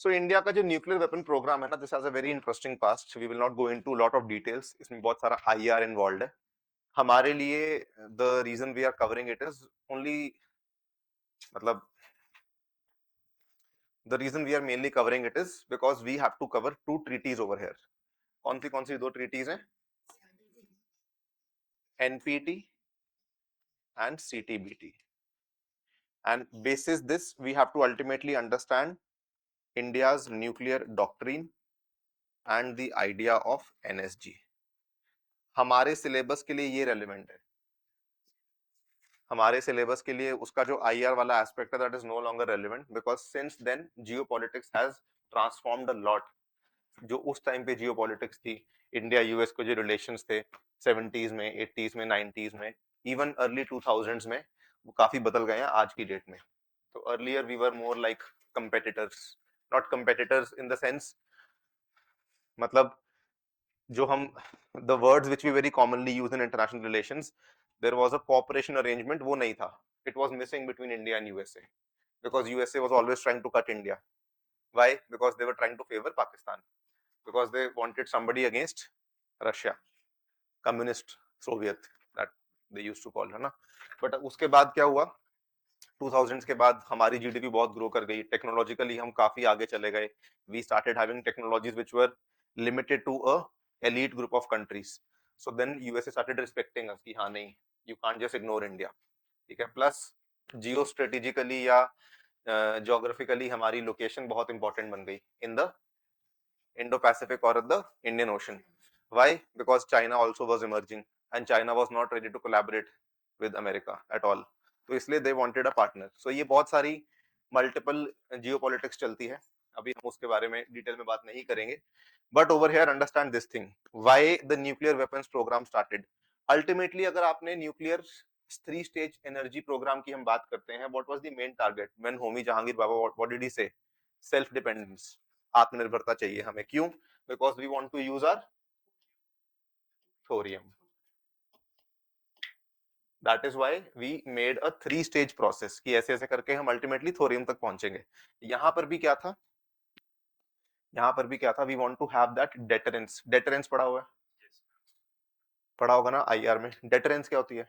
So India का जो nuclear weapon program है ना, this has a very interesting past, we will not go into lot of details, इसमें बहुत सारा आईआर इन्वॉल्व है हमारे लिए। The reason we are covering it is only, मतलब the reason we are mainly covering it is because we have to cover two treaties over here. कौन सी दो treaties हैं? NPT and CTBT. And basis this, we have to ultimately understand India's nuclear doctrine and the idea of NSG. हमारे syllabus के लिए ये relevant है, हमारे syllabus के लिए उसका जो आईआर वाला एस्पेक्ट है that is no longer relevant, because since then geopolitics has transformed a lot. जो उस टाइम पे जियोपॉलिटिक्स थी, इंडिया यूएस के जो रिलेशंस थे 70s में, 80s में, 90s में, इवन अर्ली 2000s में, वो काफी बदल गए हैं आज की डेट में। तो earlier we were more like competitors, not competitors in the sense, मतलब जो हम the words which we very commonly use in international relations, there was a cooperation arrangement, वो नहीं था। It was missing between India and USA, because USA was always trying to cut India. Why? Because they were trying to favour Pakistan, because they wanted somebody against Russia, communist Soviet that they used to call, है ना। But उसके बाद क्या हुआ, 2000s के बाद हमारी GDP बहुत ग्रो कर गई, टेक्नोलॉजिकली हम काफी आगे चले गए, we started having technologies which were limited to a elite group of countries. So then USA started respecting us कि हाँ नहीं, you can't just ignore India, ठीक है। प्लस जियो स्ट्रेटेजिकली या ज्योग्राफिकली हमारी लोकेशन बहुत इंपॉर्टेंट बन गई in the Indo-Pacific or the Indian Ocean. Why? Because China also was emerging and China was not ready to collaborate with America at all. तो इसलिए they wanted a partner. So ये बहुत सारी multiple geopolitics चलती है, अभी हम उसके बारे में डिटेल में बात नहीं करेंगे। But over here understand this thing, why the nuclear weapons program started. Ultimately अगर आपने nuclear 3 stage energy program की हम बात करते हैं, what was the main target when Homi Jehangir Bhabha what did he say? Self dependence, आत्मनिर्भरता चाहिए हमें। क्यों? Because we want to use our thorium, that is why we made a 3 stage process कि ऐसे ऐसे करके हम अल्टीमेटली थोरियम तक पहुंचेंगे। यहां पर भी क्या था, यहां पर भी क्या था, we want to have that deterrence. Deterrence पढ़ा हुआ है, पढ़ा होगा ना आईआर में। डेटरेंस क्या होती है?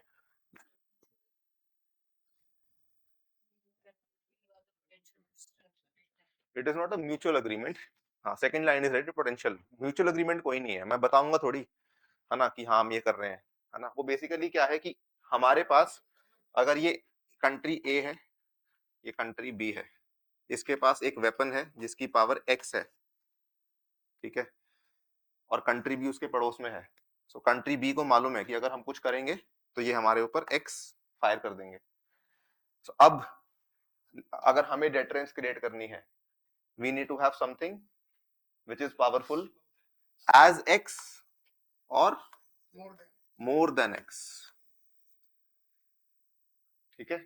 It is not a mutual agreement. हाँ, second line is right, potential. Mutual agreement कोई नहीं है, मैं बताऊंगा थोड़ी, है ना, कि हाँ हम ये कर रहे हैं, है ना। वो बेसिकली क्या है कि हमारे पास अगर ये कंट्री ए है, ये कंट्री बी है, इसके पास एक वेपन है जिसकी पावर एक्स है, ठीक है, और कंट्री बी उसके पड़ोस में है। सो कंट्री बी को मालूम है कि अगर हम कुछ करेंगे तो ये हमारे ऊपर एक्स फायर कर देंगे। सो अब अगर हमें डेटरेंस क्रिएट करनी है, we need to have something which is powerful as X और मोर देन एक्स, ठीक है।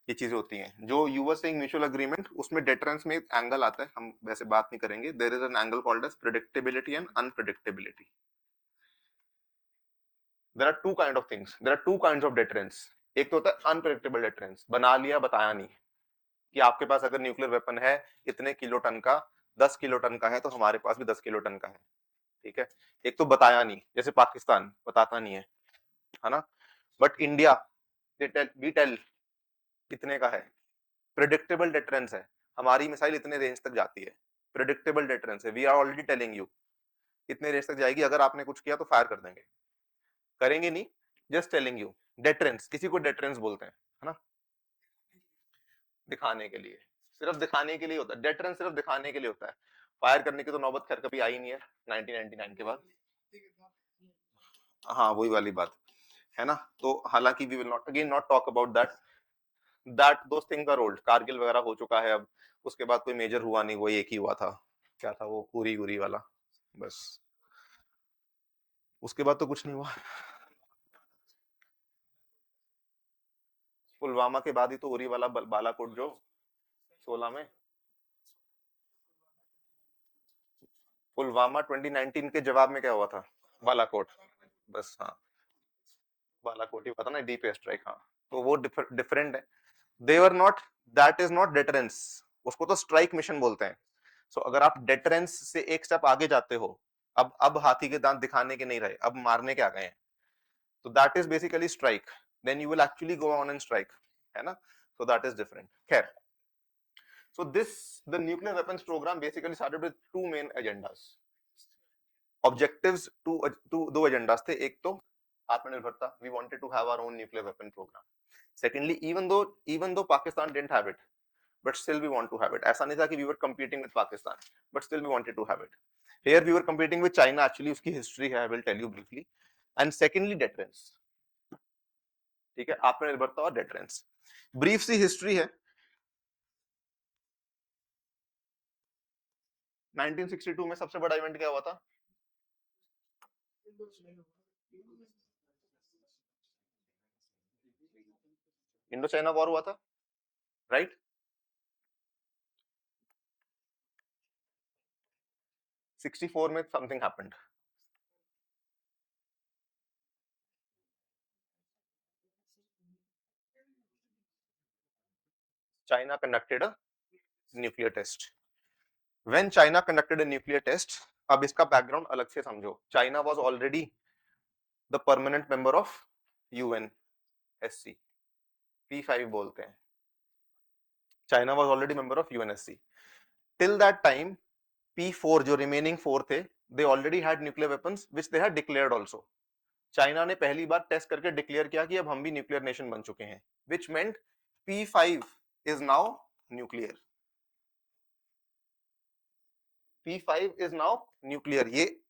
ये चीजें होती हैं जो you were saying mutual agreement, उसमें डेटरेंस में एक एंगल आता है, हम वैसे बात नहीं करेंगे। There is an angle called as predictability and unpredictability. There are two kind of things, there are two kinds of deterrence. एक तो होता है अनप्रेडिक्टेबल डेटरेंस, बना लिया बताया नहीं, कि आपके पास अगर न्यूक्लियर वेपन है इतने किलो टन का, 10 किलो टन का है, तो हमारे पास भी 10 किलो टन का है, ठीक है। एक तो बताया नहीं, जैसे पाकिस्तान बताता नहीं है ना। बट इंडिया वी टेल कितने का है। प्रिडिक्टेबल डेटरेंस है, हमारी मिसाइल इतने रेंज तक जाती है, प्रिडिक्टेबल डेटरेंस है, we are already telling you इतने रेंज तक जाएगी, अगर आपने कुछ किया तो फायर कर देंगे, करेंगे नहीं, जस्ट टेलिंग यू। डेटरेंस, किसी को डेटरेंस बोलते हैं, है ना, दिखाने के लिए, सिर्फ दिखाने के लिए होता है डेटरेंस, सिर्फ दिखाने के लिए होता है। फायर करने की तो नौबत खैर कभी आई नहीं है 1999 के बाद। हाँ, वही वाली बात है ना। तो हालांकि we will not again not talk about that those things are old, Kargil वगैरह हो चुका है अब, उसके बाद कोई मेजर हुआ नहीं, वो एक ही हुआ था, क्या था वो, पूरी उरी वाला, बस। उसके बाद तो कुछ नहीं हुआ। पुलवामा के बाद ही तो उरी वाला बालाकोट जो 16 में, पुलवामा 2019 के जवाब में क्या हुआ था, बालाकोट, बस। हाँ, बालाकोट ही पता ना, डीप एयर स्ट्राइक, हाँ। तो वो डिफरेंट है, they were not, that is not deterrence, उसको तो स्ट्राइक मिशन बोलते हैं। सो अगर आप डेटरेंस से एक स्टेप आगे जाते हो, अब हाथी के दांत दिखाने के नहीं रहे, अब मारने के आ गए हैं, तो that is basically strike, then you will actually go on and strike, है ना? So that is different. खैर, so the nuclear weapons program basically started with two main agendas, objectives, two दो एजेंडास थे। एक तो आत्मनिर्भरता, we wanted to have our own nuclear weapon program. Secondly, even though Pakistan didn't have it, but still we want to have it. ऐसा नहीं था कि we were competing with Pakistan, but still we wanted to have it. Here we were competing with China, actually उसकी history है, I will tell you briefly. And secondly, deterrence, ठीक है, आत्मनिर्भरता और deterrence। ब्रीफ सी हिस्ट्री है। 1962 में सबसे बड़ा इवेंट क्या हुआ था? इंडो चाइना वॉर हुआ था, राइट? 64 में something happened. China conducted a nuclear test. When China conducted a nuclear test, अब इसका बैकग्राउंड अलग से समझो। China was already the permanent member of UNSC, P5 बोलते हैं। China was already member of UNSC. Till that time, P4 जो remaining 4 थे, they already had nuclear weapons which they had declared also. China ने पहली बार test करके declare किया कि अब हम भी न्यूक्लियर नेशन बन चुके हैं, which meant P5 is now nuclear. P5 is now nuclear.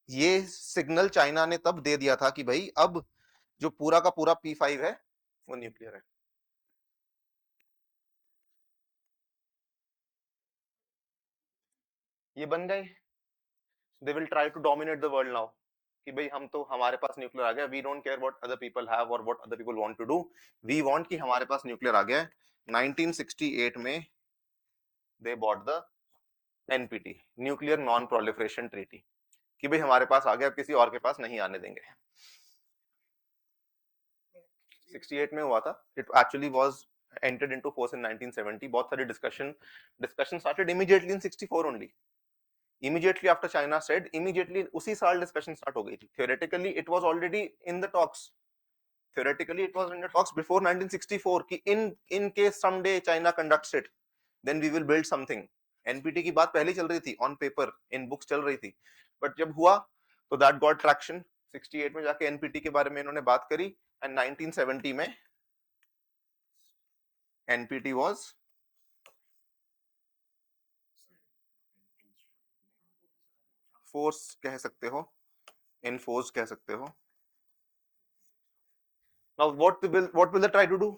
ये सिग्नल चाइना ने तब दे दिया था कि भाई अब जो पूरा का पूरा P5 है वो न्यूक्लियर है। ये बन गए, they will try to dominate the world now कि भाई हम तो, हमारे पास न्यूक्लियर आ गया, we don't care what other people have or what other people want to do, we want कि हमारे पास न्यूक्लियर आ गया है। 1968 में they bought the NPT, nuclear non proliferation treaty, कि भाई हमारे पास आ गया, किसी और के पास नहीं आने देंगे। 68 में हुआ था, it actually was entered into force in 1970. बहुत सारी discussion started immediately in 64 only, immediately after China said, immediately उसी साल discussion start हो गई थी। Theoretically it was already in the talks, theoretically it was in the talks before 1964 कि in case someday China conducts it, then we will build something. NPT की बात पहले चल रही थी, on paper, in books चल रही थी, but जब हुआ तो that got traction। 68 में जाके NPT के बारे में इन्होंने बात करी, and 1970 में NPT was फोर्स कह सकते हो, इनफोर्स कह सकते हो। Now what will they try to do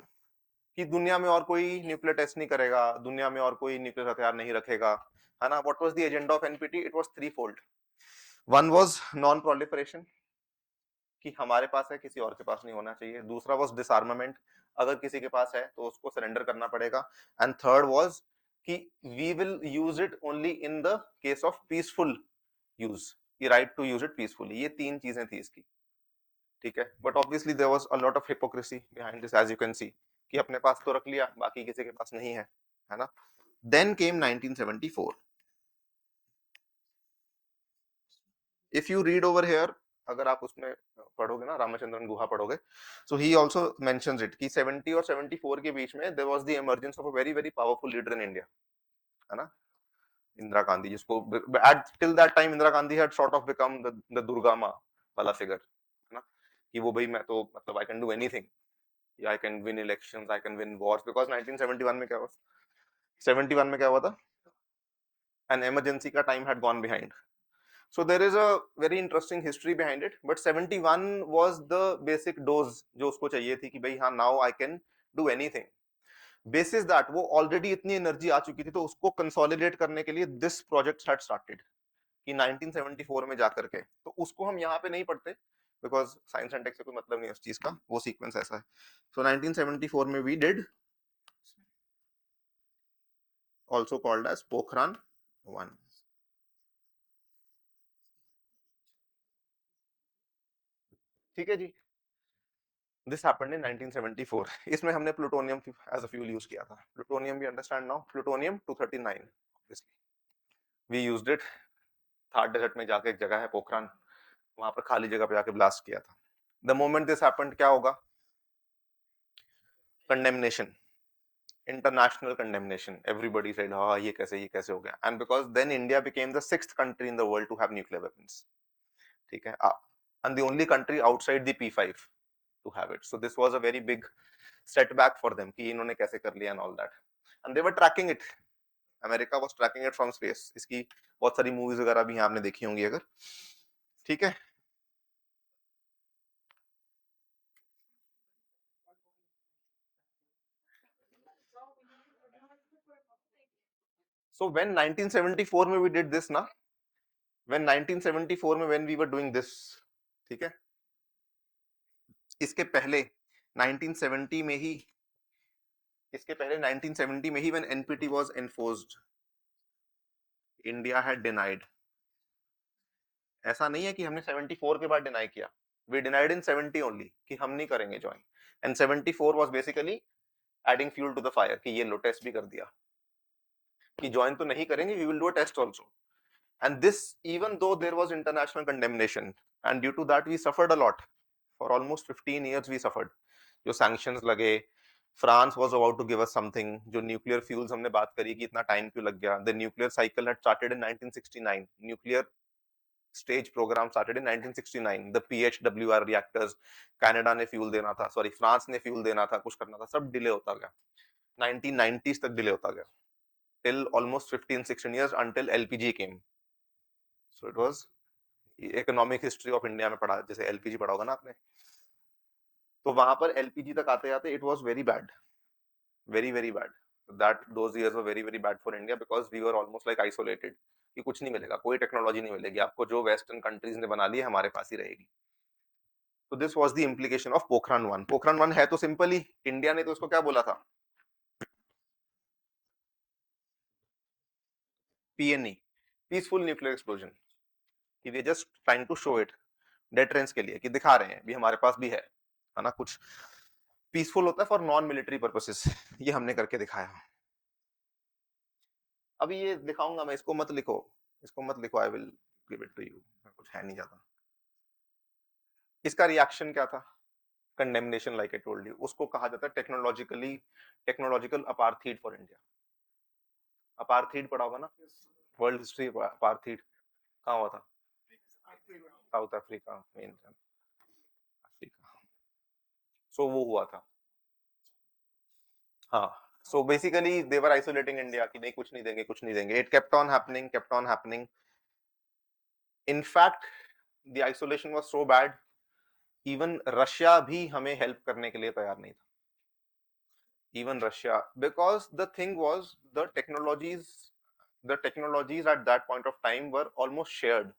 कि दुनिया में और कोई न्यूक्लियर टेस्ट नहीं करेगा, दुनिया में और कोई न्यूक्लियर हथियार नहीं रखेगा, है ना? What was the agenda of NPT? It was three fold. One was non proliferation, कि हमारे पास है, किसी और के पास नहीं होना चाहिए। दूसरा वाज डिसआर्मामेंट, अगर किसी के पास है तो उसको सरेंडर करना पड़ेगा। एंड थर्ड वाज कि we will use it only in the case of peaceful use, की right to use it peacefully. ये तीन चीजें थी इसकी, ठीक है? But obviously there was a lot of hypocrisy behind this, as you can see, कि अपने पास तो रख लिया, बाकी किसी के पास नहीं है ना? Then came 1974। If you read over here, अगर आप उसमें पढ़ोगे ना, रामचंद्रन गुहा पढ़ोगे, so he also mentions it कि 70 और 74 के बीच में there was the emergence of a very very powerful leader in India, है ना? इंदिरा गांधी, जिसको at till that time Indira Gandhi had sort of become the Durga Maa वाला फिगर, है ना? कि वो भाई मैं तो मतलब I can do anything, I can win elections, I can win wars, because 1971 में क्या हुआ? 71 में क्या हुआ था? An emergency का time had gone behind. So there is a very interesting history behind it. But 71 was the basic dose जो उसको चाहिए थी कि भाई हाँ, now I can do anything. Basis that वो already इतनी एनर्जी आ चुकी थी, तो उसको कंसोलिडेट करने के लिए this project had started कि 1974 में जाकर के, तो उसको हम यहाँ पे नहीं पढ़ते बिकॉज साइंस एंड टेक से कोई मतलब नहीं है उस चीज का, वो सीक्वेंस ऐसा है। सो 1974 में we did also called as Pokhran 1. ठीक है जी, दिस हैपेंड इन 1974। इसमें हमने plutonium as a fuel use किया था। प्लूटोनियम भी understand now, plutonium 239 obviously. We used it. Thar desert में जाके एक जगह है पोखरान, वहां पर खाली जगह पे जाके ब्लास्ट किया था। द मोमेंट दिस हैपेंड क्या होगा? Condemnation, international condemnation. Everybody said हाँ ये कैसे हो गया? And because then India became the 6th country in the world to have nuclear weapons, ठीक है, and the only country outside the P5 to have it. So this was a very big setback for them कि इन्होंने कैसे कर लिया and all that, and they were tracking it. America was tracking it from space. इसकी बहुत सारी movies वगैरह भी आपने देखी होंगी अगर, ठीक है। सो व्हेन 1974 में वी डिड दिस ना, व्हेन 1974 में when we were doing this, ठीक है, इसके पहले 1970 में ही, इसके पहले 1970 में ही when NPT was enforced, India had denied. ऐसा नहीं है कि हमने 74 के बाद डिनाई किया, वी डिनाइड इन 70 ओनली कि हम नहीं करेंगे join, and 74 was basically adding fuel to the fire कि ये लो टेस्ट भी कर दिया कि ज्वाइन तो नहीं करेंगे, we will do a test also. And this, even though there was international condemnation, and due to that we suffered a lot. For almost 15 years we suffered. जो sanctions लगे, France was about to give us something, जो nuclear fuels हमने बात करी कि इतना time क्यों लग गया, the nuclear cycle had started in 1969, nuclear stage program started in 1969, the PHWR reactors, Canada ने फ्यूल देना था, सॉरी फ्रांस ने फ्यूल देना था, कुछ करना था, सब डिले होता गया, 1990s तक डिले होता गया, till almost 15-16 years until LPG came. So it was economic history of India में पढ़ा, जैसे एलपीजी पढ़ा होगा ना आपने, तो वहां पर एलपीजी तक आते आते it was very bad, very very bad. That those years were very very bad for India because we were almost like isolated कि कुछ नहीं मिलेगा, कोई टेक्नोलॉजी नहीं मिलेगी आपको, जो वेस्टर्न कंट्रीज ने बना ली है हमारे पास ही रहेगी। तो this was the implication of Pokhran 1। Pokhran 1 है तो सिंपल ही, इंडिया ने तो उसको क्या बोला था, पीएनई, पीसफुल न्यूक्लियर एक्सप्लोजन, कि we just trying to show it deterrence के लिए, कि दिखा रहे हैं भी हमारे पास भी है ना, कुछ पीसफुल होता है फॉर नॉन मिलिट्री पर्पसेस, ये हमने करके दिखाया। अभी ये दिखाऊंगा मैं, इसको मत लिखो, इसको मत लिखो, I will give it to you, कुछ है नहीं ज्यादा। इसका रिएक्शन क्या था? Condemnation, like I told you, उसको कहा जाता है technologically, technological apartheid for India. Apartheid पढ़ा होगा ना, वर्ल्ड हिस्ट्री, अपार्थीड कहाँ हुआ था? South Africa, main Africa, so वो हुआ था। हाँ, so basically they were isolating India कि नहीं कुछ नहीं देंगे, कुछ नहीं देंगे, it kept on happening, kept on happening. In fact the isolation was so bad, even Russia भी हमें हेल्प करने के लिए तैयार नहीं था, even Russia, because the thing was the technologies at that point of time were almost shared.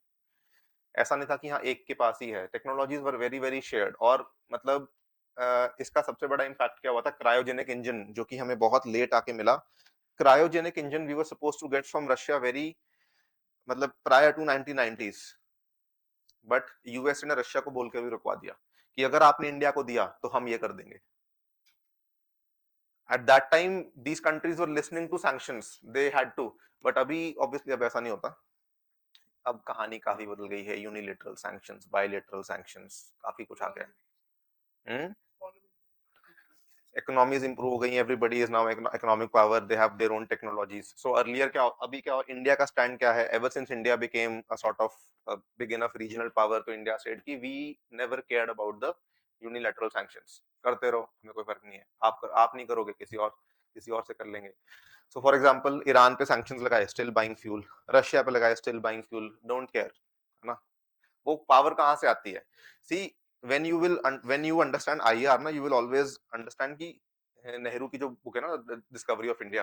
ऐसा नहीं था कि हाँ एक के पास ही है, टेक्नोलॉजीज वर वेरी वेरी शेयर्ड। और मतलब इसका सबसे बड़ा इम्पैक्ट क्या हुआ था, क्रायोजेनिक इंजन, जो कि हमें बहुत लेट आके मिला। Cryogenic engine we were suppose to get from Russia very, मतलब prior to 1990s, but USA ने रशिया को बोल के भी रुकवा दिया कि अगर आपने इंडिया को दिया तो हम ये कर देंगे। At that time these countries were listening to sanctions, they had to, but अभी obviously अब ऐसा नहीं होता, अब कहानी काफी बदल गई है, यूनिलेटरल सैंक्शंस, बायलेटरल सैंक्शंस, काफी कुछ आ गया है। इकोनॉमीज इंप्रूव हो गई, everybody is now economic power, they have their own technologies. So earlier क्या, अभी क्या, इंडिया का स्टैंड क्या है, ever since India became a sort of big enough regional power, तो इंडिया सेड कि we never cared about the unilateral sanctions, करते रहो, हमें कोई फर्क नहीं है, आप नहीं करोगे, किसी और से कर लेंगे। सो फॉर एग्जांपल ईरान पे सैंक्शंस लगाए, स्टिल बाइंग फ्यूल, रशिया पे लगाए, still buying fuel, don't care, है ना। वो पावर कहाँ से आती है? सी, when you understand IR ना, you will always understand कि नेहरू की जो बुक है ना, डिस्कवरी ऑफ इंडिया,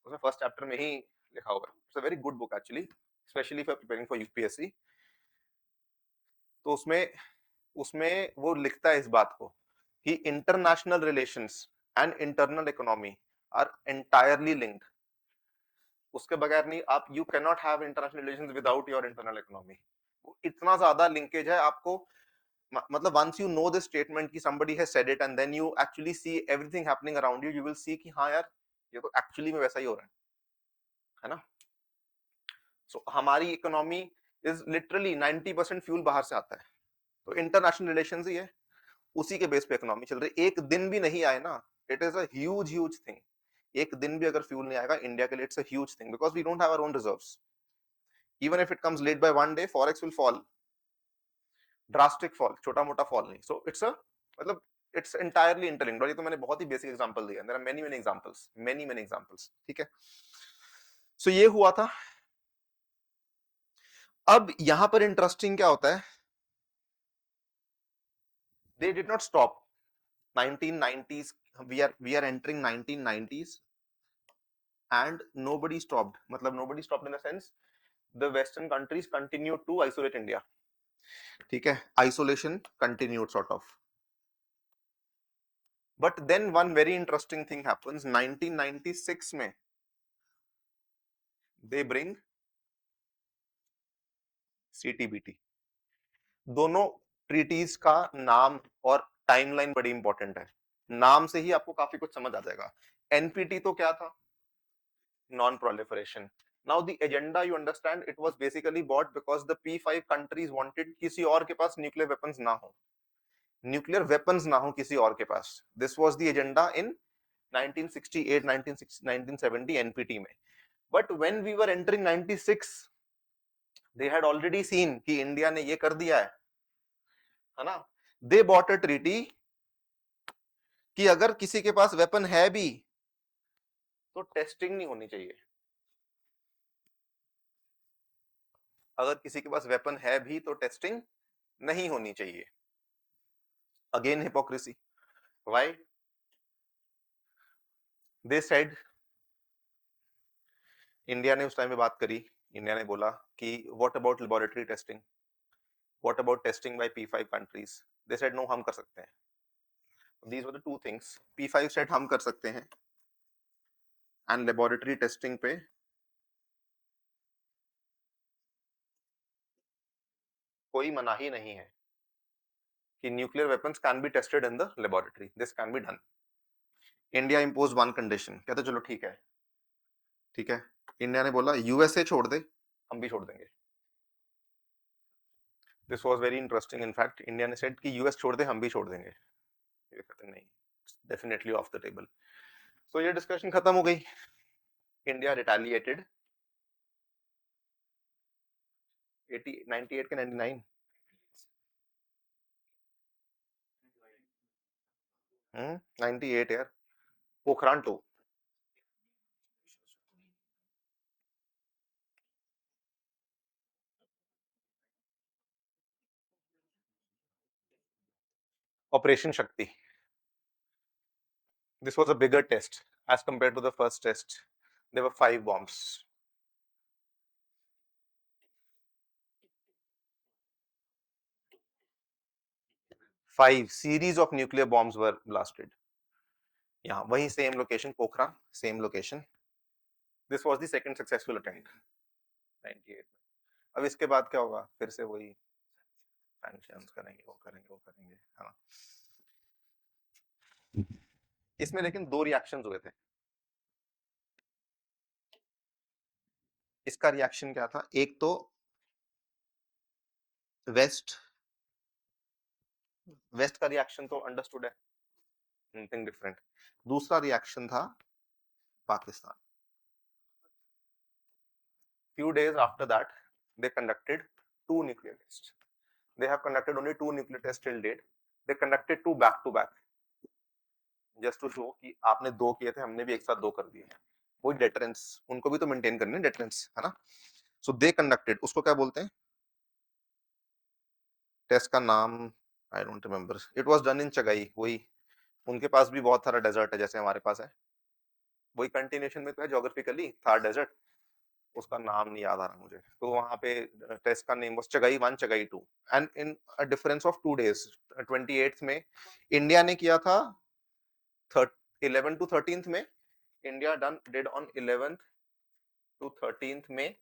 उसमें फर्स्ट चैप्टर में ही लिखा हुआ है, it's a very good book actually, specially for preparing for UPSC. तो उसमें उसमें वो लिखता है इस बात को कि international relations and internal economy are entirely linked. उसके बगैर नहीं, आप you can not have international relations without your internal economy. इतना ज्यादा लिंकेज है आपको, मतलब once you know this statement कि somebody has said it and then you actually see everything happening around you, you will see कि हाँ यार ये तो actually में वैसा ही हो रहा है ना। सो हमारी इकोनॉमी इज लिटरली 90% फ्यूल बाहर से आता है। तो इंटरनेशनल रिलेशंस ही है, उसी के बेस पे इकोनॉमी चल रही है। एक दिन भी नहीं आए ना, it is a huge thing. एक दिन भी अगर फ्यूल नहीं आएगा इंडिया के लिए, it's a huge thing, because we don't have our own reserves. Even if it comes late by one day, forex will fall, drastic fall, छोटा मोटा फॉल नहीं। सो इट्स अ मतलब इट्स एंटायरली इंटरलिंक्ड। और ये तो मैंने बहुत ही बेसिक एग्जांपल दिया, there are many many examples, many many examples, ठीक है। सो ये हुआ था। अब यहां पर इंटरेस्टिंग क्या होता है, they did not stop 1990s, we are entering 1990s and nobody stopped, मतलब nobody stopped in the sense the western countries continued to isolate India, ठीक है, isolation continued sort of. But then one very interesting thing happens 1996 में, they bring CTBT। दोनों treaties का नाम और timeline बड़ी important है, नाम से ही आपको काफी कुछ समझ आ जाएगा। एनपीटी तो क्या था, non proliferation. Now the agenda you understand, it was basically bought because the P5 countries wanted किसी और के पास न्यूक्लियर वेपन्स ना हो, न्यूक्लियर वेपन्स ना हो किसी और के पास। This was the agenda in 1968 1970 NPT में। But when we were entering 96, they had already seen कि इंडिया ने ये कर दिया है ना। दे बॉट अ ट्रीटी कि अगर किसी के पास वेपन है भी तो टेस्टिंग नहीं होनी चाहिए, अगर किसी के पास वेपन है भी तो टेस्टिंग नहीं होनी चाहिए। Again hypocrisy. Why? They said, India ने उस टाइम में बात करी, इंडिया ने बोला कि what about laboratory testing, what about testing by P5 countries. They said no, हम कर सकते हैं। These were the two things, P5 said हम कर सकते हैं एंड लेबोरेटरी टेस्टिंग पे कोई मनाही नहीं है कि nuclear weapons can be tested in the laboratory, this can be done. India impose one condition, कहते चलो ठीक है, ठीक है। इंडिया ने बोला यूएसए छोड़ दे, हम भी छोड़ देंगे। This was very interesting, in fact India ने सेड कि यूएस छोड़ दे, हम भी छोड़ देंगे। ये कहते नहीं, डेफिनेटली ऑफ द टेबल। सो ये डिस्कशन खत्म हो गई। इंडिया रिटेलिएटेड 98 के 99, 98 यार, पोखरान 2। ऑपरेशन शक्ति, this was a bigger test as compared to the first test. There were 5 bombs. 5 series of nuclear bombs were blasted. यहाँ वही same location Pokhara, same location. This was the second successful attempt 98 में। अब इसके बाद क्या होगा, फिर से वही सैंक्शंस करेंगे, वो करेंगे, वो करेंगे, है ना। इसमें लेकिन 2 रिएक्शंस हुए थे। इसका रिएक्शन क्या था, एक तो वेस्ट, वेस्ट का रिएक्शन तो अंडरस्टूड है, नथिंग डिफरेंट। दूसरा रिएक्शन था Pakistan. Few days after that, they conducted 2 nuclear tests. They have conducted only 2 nuclear tests till date. They conducted 2 back to back, just to show कि आपने 2 किए थे, हमने भी एक साथ 2 कर दिए। वही डेटरेंस, उनको भी तो मेंटेन करनी है डेटरेंस, है ना। सो दे कंडक्टेड, उसको क्या बोलते हैं, टेस्ट का नाम I don't remember. It was done in Chagai, वही, उनके पास भी बहुत सारा डेजर्ट है जैसे हमारे पास है, वही कंटिन्यूएशन में तो है ज्योग्राफिकली, थार डेजर्ट, उसका नाम नहीं याद आ रहा मुझे। तो वहां पे टेस्ट का name was Chagai 1 Chagai 2 and in a difference of 2 days 28th में इंडिया ने किया था 11 टू 13th में, India done did on 11th to 13th में,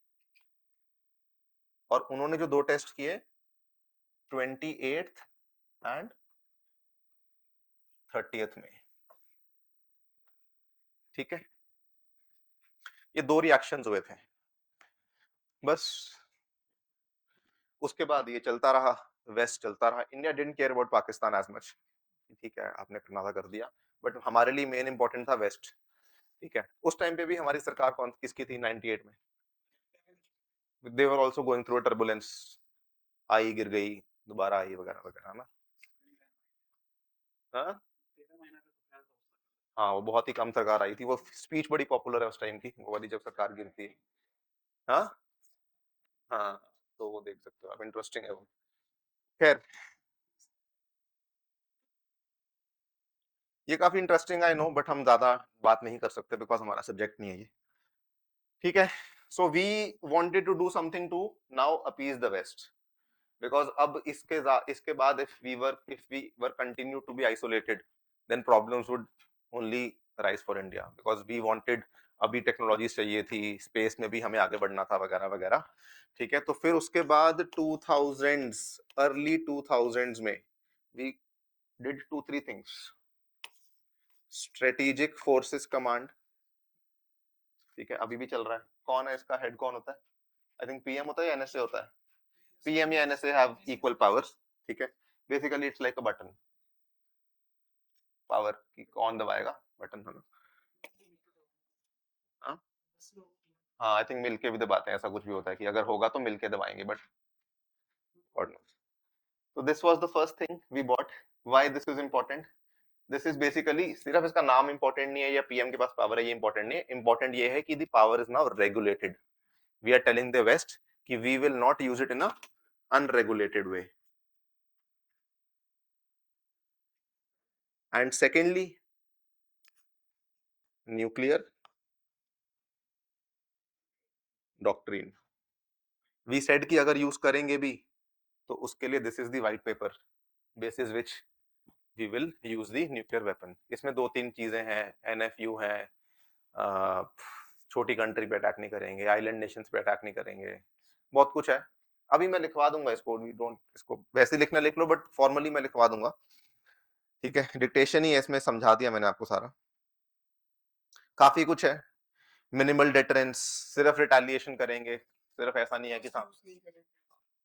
और उन्होंने जो 2 टेस्ट किए 28th एंड 30th में, ठीक है। ये 2 रिएक्शंस हुए थे। बस उसके बाद ये चलता रहा, वेस्ट चलता रहा। India didn't care about Pakistan as much. ठीक है, आपने करना था कर दिया, बट हमारे लिए मेन इंपॉर्टेंट था वेस्ट। ठीक है, उस टाइम पे भी हमारी सरकार कौन किसकी थी 98 में? They were also going through turbulence, आई गिर गई, दोबारा आई, वगैरह वगैरह ना। हाँ हाँ, वो बहुत ही कम सरकार आई थी, वो स्पीच बड़ी पॉपुलर है उस टाइम की, वो वाली जब सरकार गिरती है। हाँ हाँ, तो वो देख सकते हो आप, इंटरेस्टिंग है वो। खैर, ये काफी इंटरेस्टिंग आई नो, बट हम ज्यादा बात नहीं कर सकते बिकॉज हमारा सब्जेक्ट नहीं है ये। ठीक है, so we wanted to do something to now appease the west, because अब इसके बाद if we were continue to be isolated, then problems would only rise for India, because we wanted, अभी टेक्नोलॉजी चाहिए थी, स्पेस में भी हमें आगे बढ़ना था, वगैरह वगैरह। ठीक है, तो फिर उसके बाद 2000s, अर्ली 2000s में we did two three things. Strategic forces command, ठीक है, अभी भी चल रहा है। कौन है इसका हेड, कौन होता है? आई थिंक पीएम होता है या एनएसए होता है। पीएम या एनएसए हैव इक्वल पावर्स। ठीक है, basically it's like a button, power की कौन दबाएगा बटन, है ना? हाँ हाँ, आई थिंक मिलके भी दबाते हैं, ऐसा कुछ भी होता है कि अगर होगा तो मिलके दबाएंगे, बट गॉड नोस। तो this was the first thing we bought. Why this is important? This is basically, सिर्फ इसका नाम इंपॉर्टेंट नहीं है या पीएम के पास पावर है ये इंपॉर्टेंट नहीं है, इंपॉर्टेंट ये है कि the power is now regulated. We are telling the west कि we will not use it in a unregulated way. And secondly, nuclear doctrine. We said कि अगर यूज करेंगे भी तो उसके लिए this is the white paper basis which we will use the nuclear weapon. इसमें दो तीन चीजें हैं, एनएफयू है, छोटी कंट्री पे अटैक नहीं करेंगे, आइलैंड नेशंस पे अटैक नहीं करेंगे, बहुत कुछ है। अभी मैं लिखवा दूंगा इसको, डोंट, इसको वैसे लिखना लिख लो, बट फॉर्मली मैं लिखवा दूंगा। ठीक है, डिक्टेशन ही है, इसमें समझा दिया मैंने आपको सारा। काफी कुछ है। मिनिमल डेटरेंस, सिर्फ रिटेलिएशन करेंगे, सिर्फ ऐसा नहीं है कि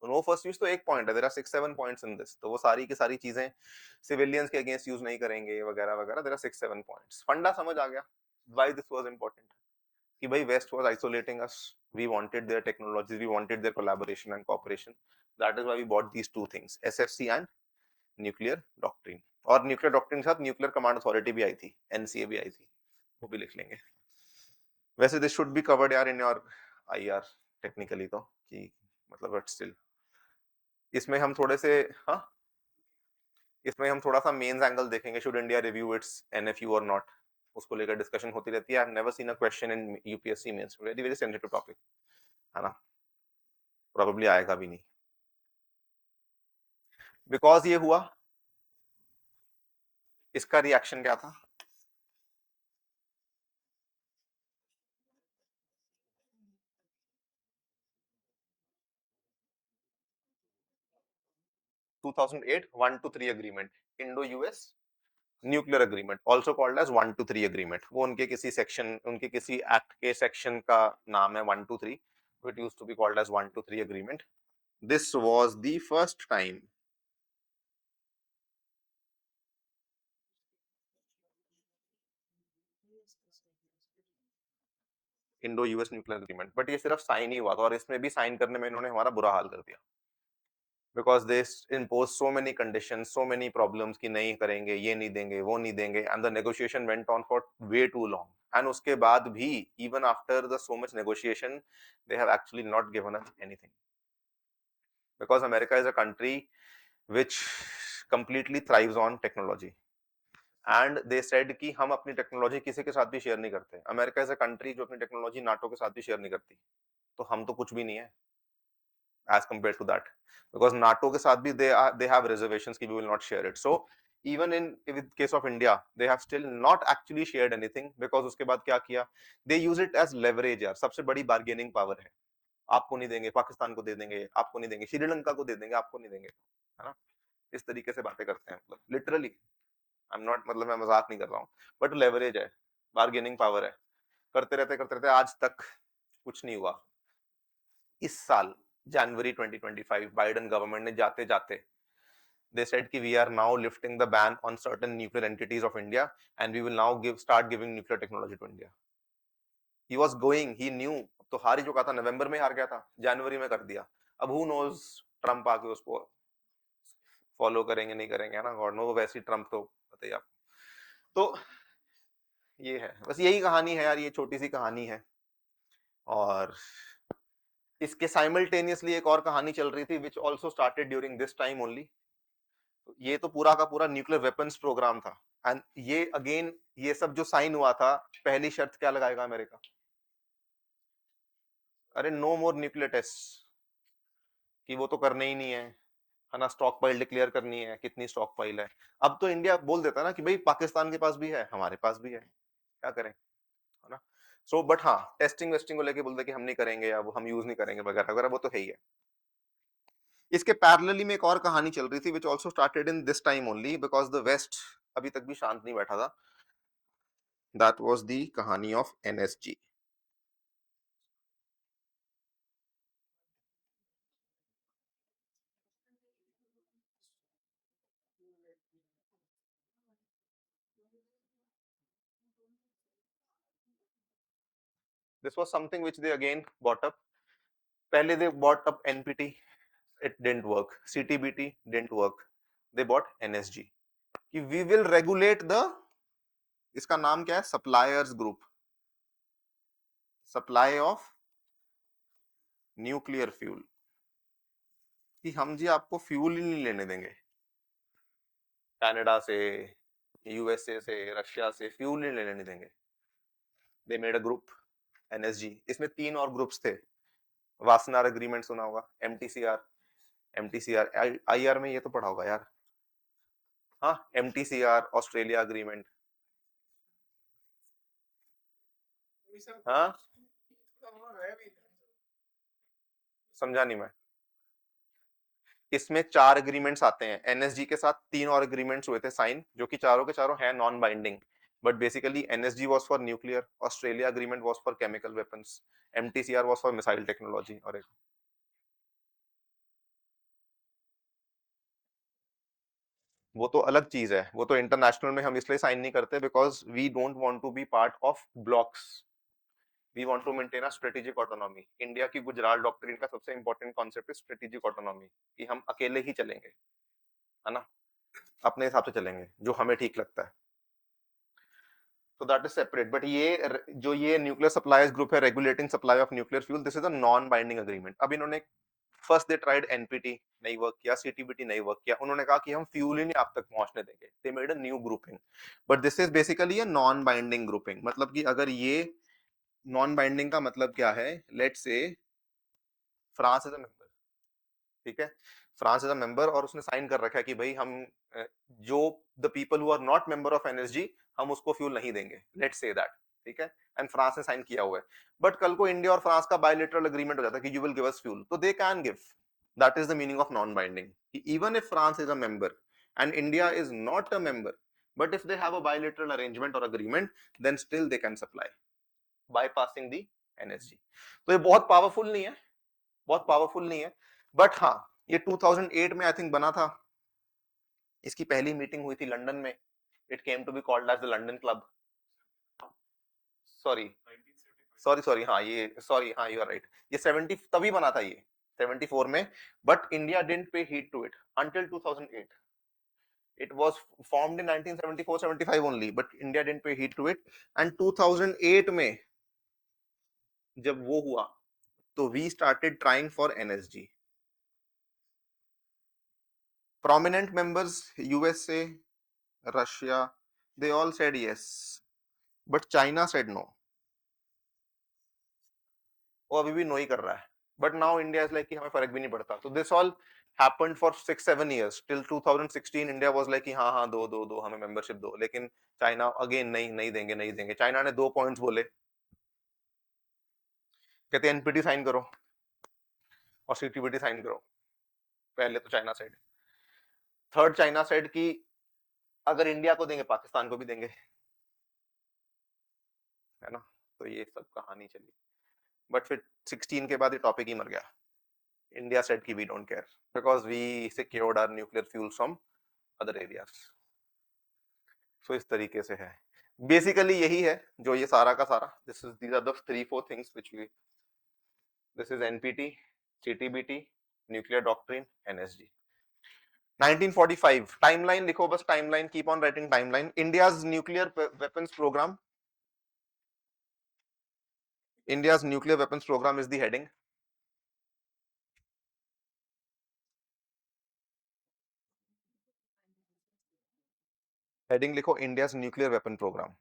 नो फर्स्ट यूज तो एक पॉइंट है, there are 6-7 points in this, तो वो सारी की सारी चीजें सिविलियंस के अगेंस्ट यूज नहीं करेंगे, वगैरह वगैरह, देयर आर 6-7 पॉइंट्स। फंडा समझ आ गया व्हाई दिस वाज इंपॉर्टेंट, कि भाई west was isolating us, we wanted their technologies, we wanted their collaboration and cooperation, that is why we bought these two things, SFC and nuclear doctrine. और nuclear doctrine के साथ nuclear command authority भी आई थी, NCA भी आई थी, वो भी लिख लेंगे। वैसे दिस शुड बी कवर्ड यार इन योर आईआर टेक्निकली, तो कि मतलब बट स्टिल इसमें हम थोड़े से, हाँ, इसमें हम थोड़ा सा मेंस एंगल देखेंगे, should India review its NFU और नॉट, उसको लेकर डिस्कशन होती रहती है। I have never seen a question in UPSC mains, very very sensitive topic है ना, प्रोबेबली आएगा भी नहीं। बिकॉज ये हुआ, इसका रिएक्शन क्या था? 2008 1 to 3 agreement, Indo US nuclear agreement, also called as 1 to 3 agreement. वो उनके किसी सेक्शन, उनके किसी एक्ट के सेक्शन का नाम है 1 to 3, it used to be called as 1 to 3 agreement. This was the first time Indo US nuclear agreement, but ये सिर्फ साइन ही हुआ था, और इसमें भी साइन करने में इन्होंने हमारा बुरा हाल कर दिया, because they impose so many condition, so many problems कि नहीं करेंगे, ये नहीं देंगे, वो नहीं देंगे, and the negotiation went on for way too long. And उसके बाद भी, even after the so much negotiation, they have actually not given us anything, because America is a country which completely thrives on technology, and they said कि हम अपनी technology किसी के साथ भी शेयर नहीं करते। अमेरिका इज अ कंट्री जो अपनी टेक्नोलॉजी नाटो के साथ भी शेयर नहीं करती, तो हम तो कुछ भी नहीं है as compared to that, because NATO के साथ भी they have reservations कि we will not share it. So even in with case of India, they have still not actually shared anything, because उसके बाद क्या किया, they use it as leverage यार, सबसे बड़ी बार्गेनिंग पावर है। आपको नहीं देंगे, पाकिस्तान को दे देंगे, आपको नहीं देंगे, श्रीलंका को दे देंगे, आपको नहीं देंगे, है ना? इस तरीके से बातें करते हैं, मतलब लिटरली, आई एम नॉट, मतलब मैं मजाक नहीं कर रहा हूँ, बट लेवरेज है, बार्गेनिंग पावर है, करते रहते आज तक कुछ नहीं हुआ। इस साल जनवरी 2025 बाइडेन गवर्नमेंट ने जाते जाते they said कि we are now lifting the ban on certain nuclear entities of India and we will now start giving nuclear technology to India. He was going, he knew. अब तो हार ही चुका था, नवंबर में हार गया था, जनवरी में कर दिया. अब who knows ट्रम्प आके उसको फॉलो करेंगे नहीं करेंगे, है ना, गॉड नो. वैसे ही ट्रम्प तो पता ही आपको. तो ये है, बस यही कहानी है यार, ये छोटी सी कहानी है. और इसके साइमल्टेनियसली एक और कहानी चल रही थी which also started during this time only. ये तो पूरा का पूरा न्यूक्लियर वेपन्स प्रोग्राम था. एंड ये अगेन, ये सब जो साइन हुआ था, पहली शर्त क्या लगाएगा अमेरिका? अरे नो मोर न्यूक्लियर टेस्ट, कि वो तो करने ही नहीं है ना. स्टॉक पाइल डिक्लेयर करनी है, कितनी स्टॉक पाइल है. अब तो इंडिया बोल देता है ना कि भाई पाकिस्तान के पास भी है, हमारे पास भी है, क्या करें, है ना. सो बट हाँ, टेस्टिंग वेस्टिंग को लेके बोलते कि हम नहीं करेंगे या वो हम यूज नहीं करेंगे वगैरह वगैरह, वो तो है ही है. इसके पैरेलली में एक और कहानी चल रही थी which also started in this time only because the west अभी तक भी शांत नहीं बैठा था. दैट वाज द कहानी of NSG. This was something which they again bought up. पहले they bought up NPT, it didn't work. CTBT didn't work. They bought NSG. कि we will regulate the, इसका नाम क्या है, suppliers group, supply of nuclear fuel. कि हम जी आपको fuel ही नहीं लेने देंगे, कनाडा से, यूएसए से, रशिया से फ्यूल नहीं लेने नहीं देंगे. They made a group NSG. इसमें 3 और ग्रुप्स थे. वासनार एग्रीमेंट सुना होगा, एमटीसीआर. एमटीसीआर आईआर में ये तो पढ़ा होगा यार. हाँ, एमटीसीआर ऑस्ट्रेलिया एग्रीमेंट. हाँ, समझा नहीं मैं. इसमें 4 एग्रीमेंट्स आते हैं. एनएसजी के साथ 3 और एग्रीमेंट्स हुए थे साइन, जो कि चारों के चारों हैं non binding. But basically NSG was for nuclear, Australia agreement was for chemical weapons, MTCR was for missile technology. और एक वो तो अलग चीज है, वो तो इंटरनेशनल में हम इसलिए साइन नहीं करते because we don't want to be part of blocs. We want to maintain a strategic autonomy. India की गुजरात डॉक्ट्रिन का सबसे इंपॉर्टेंट कॉन्सेप्ट है स्ट्रेटेजिक ऑटोनॉमी, कि हम अकेले ही चलेंगे, है ना, अपने हिसाब से चलेंगे जो हमें ठीक लगता है. तो दैट इज सेपरेट. बट ये जो ये न्यूक्लियर सप्लायर्स ग्रुप है, regulating supply of nuclear fuel, this is a non binding agreement. अब इन्होंने फर्स्ट दे ट्राइड एनपीटी, नहीं वर्क किया. सीटीबीटी नहीं वर्क किया. उन्होंने कहा कि हम फ्यूल ही नहीं आप तक पहुंचने देंगे. They made a new grouping. But this is basically a non binding grouping. मतलब कि अगर ये नॉन बाइंडिंग का मतलब क्या है, let's say France is a member, ठीक है, फ्रांस इज अ मेंबर और उसने साइन कर रखा है कि भाई हम जो the people who are not member of NSG, हम उसको फ्यूल नहीं देंगे, लेट्स से दैट, ठीक है. एंड फ्रांस ने साइन किया हुआ है. बट कल को इंडिया और फ्रांस का बायलैटरल एग्रीमेंट हो जाता है कि you will give us fuel, तो they can give. That is the meaning of non binding. Even if France is a member and India is not a member, but if they have a bilateral arrangement और agreement, then still they can supply bypassing the NSG. तो ये बहुत powerful नहीं है, बहुत powerful नहीं है. But हाँ, ये 2008 में आई थिंक बना था. इसकी पहली मीटिंग हुई थी लंदन में. It came to be called as the London club. Sorry sorry sorry, हाँ ये सॉरी, हाँ यू आर राइट. ये 70 तभी बना था, ये 74 में. But India didn't pay heed to it until 2008. It was formed in 1974-75 only, but India didn't pay heed to it. And 2008 में जब वो हुआ, तो we started trying for NSG. Prominent members, USA, Russia, they all said yes, but China said no. वो अभी भी no ही कर रहा है. But now India is like कि हमें फर्क भी नहीं पड़ता. So this all happened for 6-7 years till 2016. India was like कि हाँ हाँ दो दो दो हमें मेंबरशिप दो. लेकिन चाइना अगेन नहीं नहीं देंगे नहीं देंगे. चाइना ने 2 पॉइंट्स बोले, कहते एनपीटी साइन करो और सीटीबीटी साइन करो. पहले तो China side. Third China side की अगर इंडिया को देंगे पाकिस्तान को भी देंगे, है ना. तो ये सब कहानी चली. बट फिर 16 के बाद ये टॉपिक ही मर गया. इंडिया सेड कि we don't care because we secured our nuclear fuel from other areas. So इस तरीके से है. बेसिकली यही है जो ये सारा का सारा. These are the 3-4 things which we. This is NPT, CTBT, nuclear doctrine, NSG. 1945 timeline लिखो बस. Timeline, keep on writing timeline. India's nuclear weapons program. India's nuclear weapons program is the heading. Heading लिखो India's nuclear weapon program.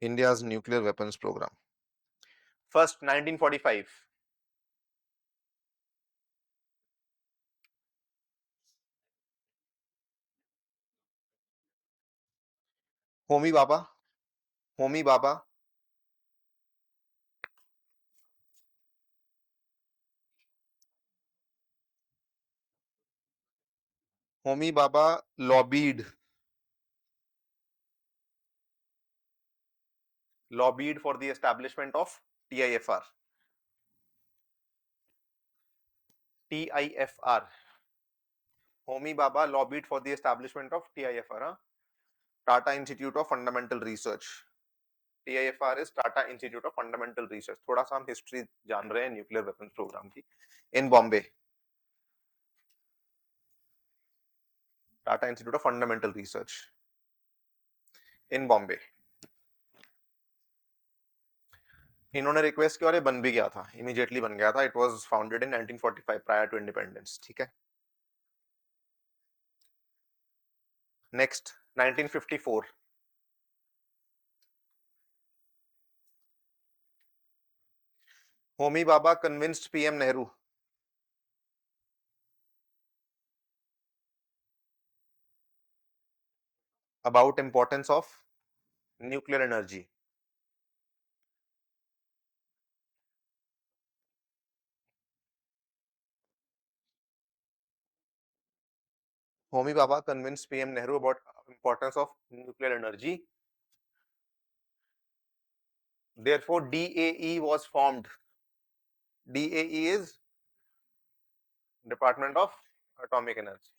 India's nuclear weapons program. First 1945. Homi Bhabha. Homi Bhabha. Homi Bhabha lobbied for the establishment of TIFR. TIFR. Homi Baba lobbied for the establishment of TIFR. Tata Institute of Fundamental Research. TIFR is Tata Institute of Fundamental Research. थोड़ा सा हम history जान रहे हैं nuclear weapons program की. In Bombay. Tata institute of fundamental research in Bombay. इन्होंने request किया और ये बन भी गया था. इमीडिएटली बन गया था. It was founded in 1945 prior to independence. ठीक है. Next 1954. Homi Bhabha convinced PM Nehru about importance of nuclear energy. Homi Baba convinced PM Nehru about importance of nuclear energy. Therefore, DAE was formed. DAE is Department of Atomic Energy.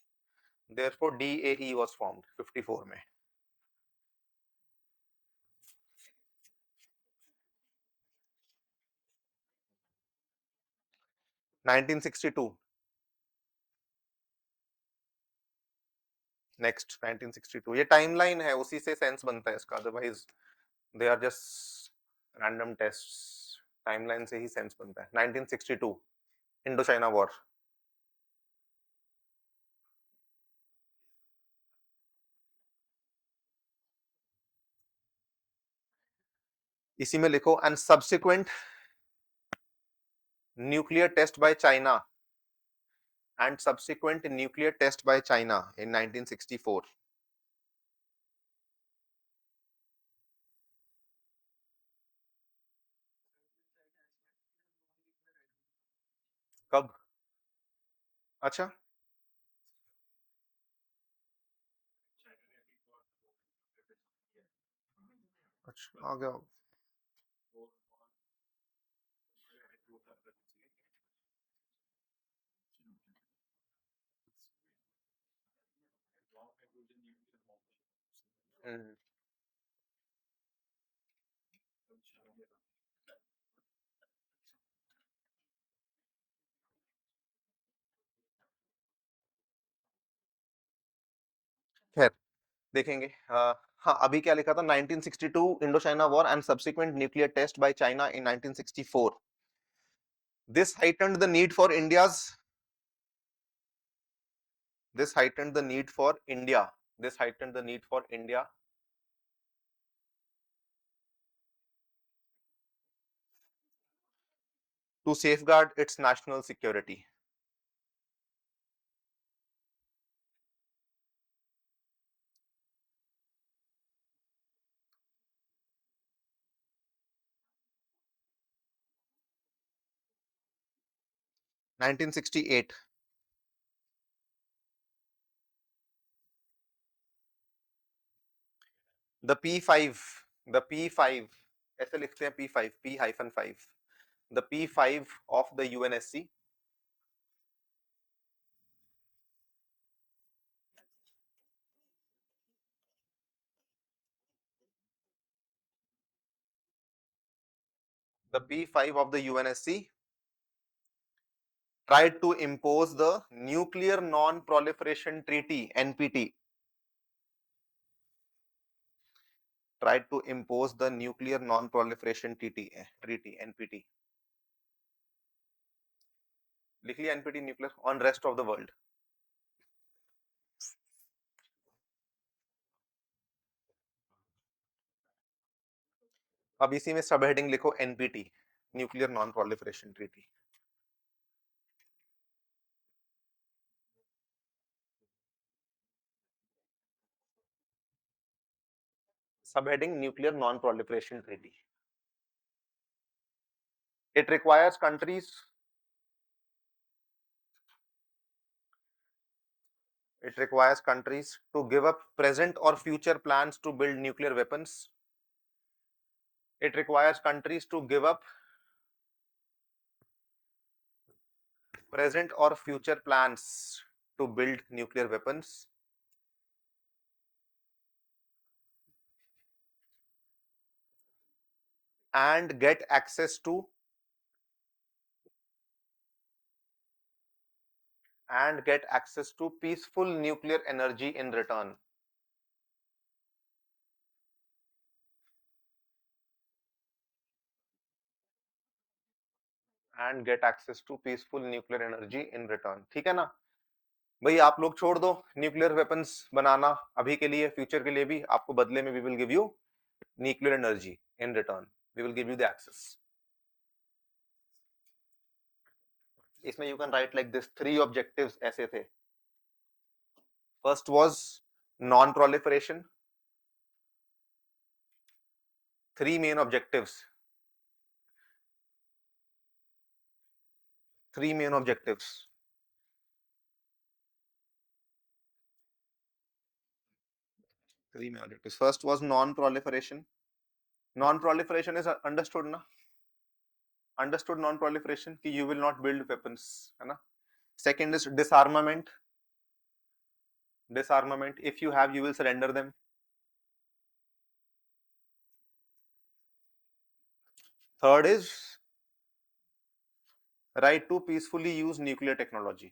Therefore, DAE was formed 54 में. 1962. Next 1962. ये timeline है, उसी से sense बनता है इसका. Otherwise they are just random tests. Timeline से ही सेंस बनता है. 1962 इंडो चाइना वॉर. इसी में लिखो and subsequent nuclear test by China and subsequent nuclear test by China in 1964. कब? अच्छा. अच्छा आ गया. खैर देखेंगे. हाँ अभी क्या लिखा था. 1962 Indo China war and subsequent nuclear test by China in 1964. this heightened the need for india's this heightened the need for india this heightened the need for india to safeguard its national security. 1968. The P5, the P5 ऐसे लिखते हैं, P5, P-5, the P5 of the UNSC the P5 of the UNSC tried to impose the Nuclear Non-Proliferation Treaty (NPT). Tried to impose the Nuclear Non-Proliferation Treaty (NPT). लिख लिया NPT nuclear on rest of the world. अब इसी में सब heading लिखो NPT, nuclear non proliferation treaty. सब heading nuclear non proliferation treaty. It requires countries. It requires countries to give up present or future plans to build nuclear weapons. It requires countries to give up present or future plans to build nuclear weapons and get access to peaceful nuclear energy in return. And get access to peaceful nuclear energy in return. ठीक है ना भाई, आप लोग छोड़ दो nuclear weapons बनाना अभी के लिए, फ्यूचर के लिए भी. आपको बदले में we will give you nuclear energy in return. We will give you the access. इसमें you can write like this. 3 objectives ऐसे थे. First was non proliferation. 3 main objectives. 3 main objectives. 3 main objectives. First was non-proliferation. Non-proliferation is understood ना. Understood non-proliferation कि you will not build weapons, है ना. Second is disarmament. Disarmament. If you have, you will surrender them. Third is right to peacefully use nuclear technology.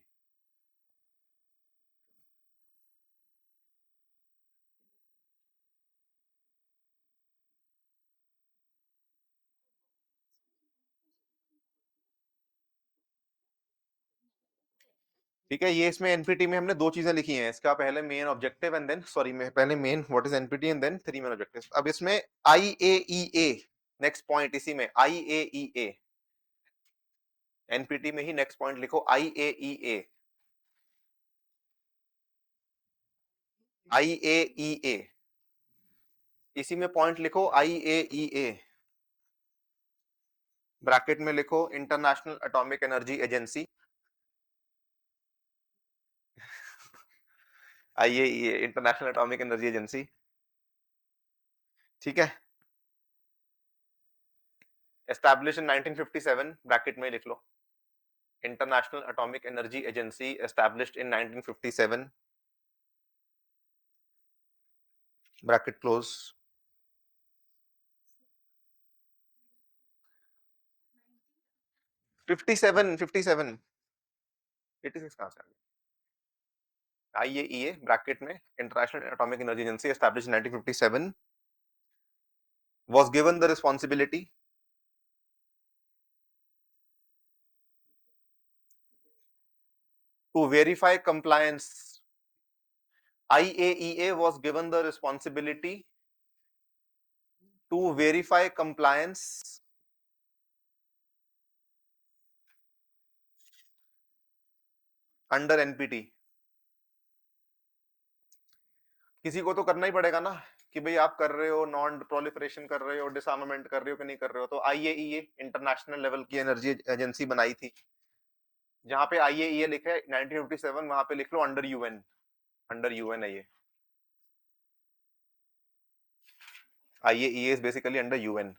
ठीक है, ये इसमें NPT में हमने 2 चीजें लिखी हैं. इसका पहले main objective and then sorry मैं पहले main what is NPT and then 3 main objectives. अब इसमें आईएईए नेक्स्ट पॉइंट. इसी में आईएईए एनपीटी में ही नेक्स्ट पॉइंट लिखो आईएईए. आईएईए इसी में पॉइंट लिखो आईएईए. ब्रैकेट में लिखो international atomic energy agency. IAEA international atomic energy agency. ठीक है. एस्टैब्लिश इन 1957 ब्रैकेट में लिख लो. International atomic energy agency established in 1957 bracket close. 57 57 86 कहां से आ गया. आईएईए ब्रैकेट में international atomic energy agency established in 1957 was given the responsibility to verify compliance. IAEA was given the responsibility to verify compliance under NPT. किसी को तो करना ही पड़ेगा ना कि भाई आप कर रहे हो नॉन प्रोलिफरेशन कर रहे हो, डिसआर्मामेंट कर रहे हो कि नहीं कर रहे हो. तो आईएईए इंटरनेशनल लेवल की एनर्जी एजेंसी बनाई थी. जहां पे आईएईए लिखा है 1957 वहां पे लिख लो अंडर यूएन. अंडर यूएन है ये. IAEA is basically under UN.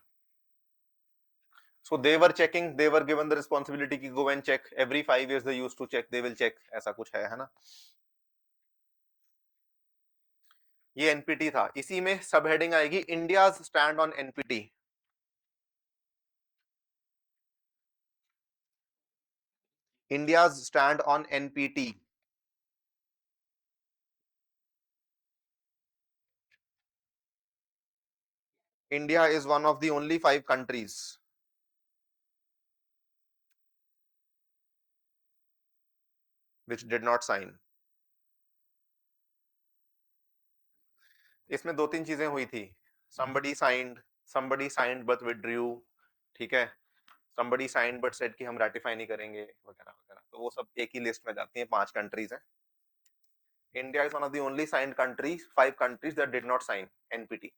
So they were checking, they were given the responsibility to go and check every 5 years. They used to check, they will check, ऐसा कुछ है ना. ये NPT था. इसी में सब हेडिंग आएगी India stand on NPT. India stand on NPT. India is one of the only 5 countries which did not sign. इसमें दो तीन चीजें हुई थी. somebody signed but withdrew. ठीक है. somebody signed but said कि हम ratify नहीं करेंगे वगैरह वगैरह. तो वो सब एक ही लिस्ट में जाती हैं. 5 कंट्रीज हैं. India is one of the only signed countries, 5 countries that did not sign NPT.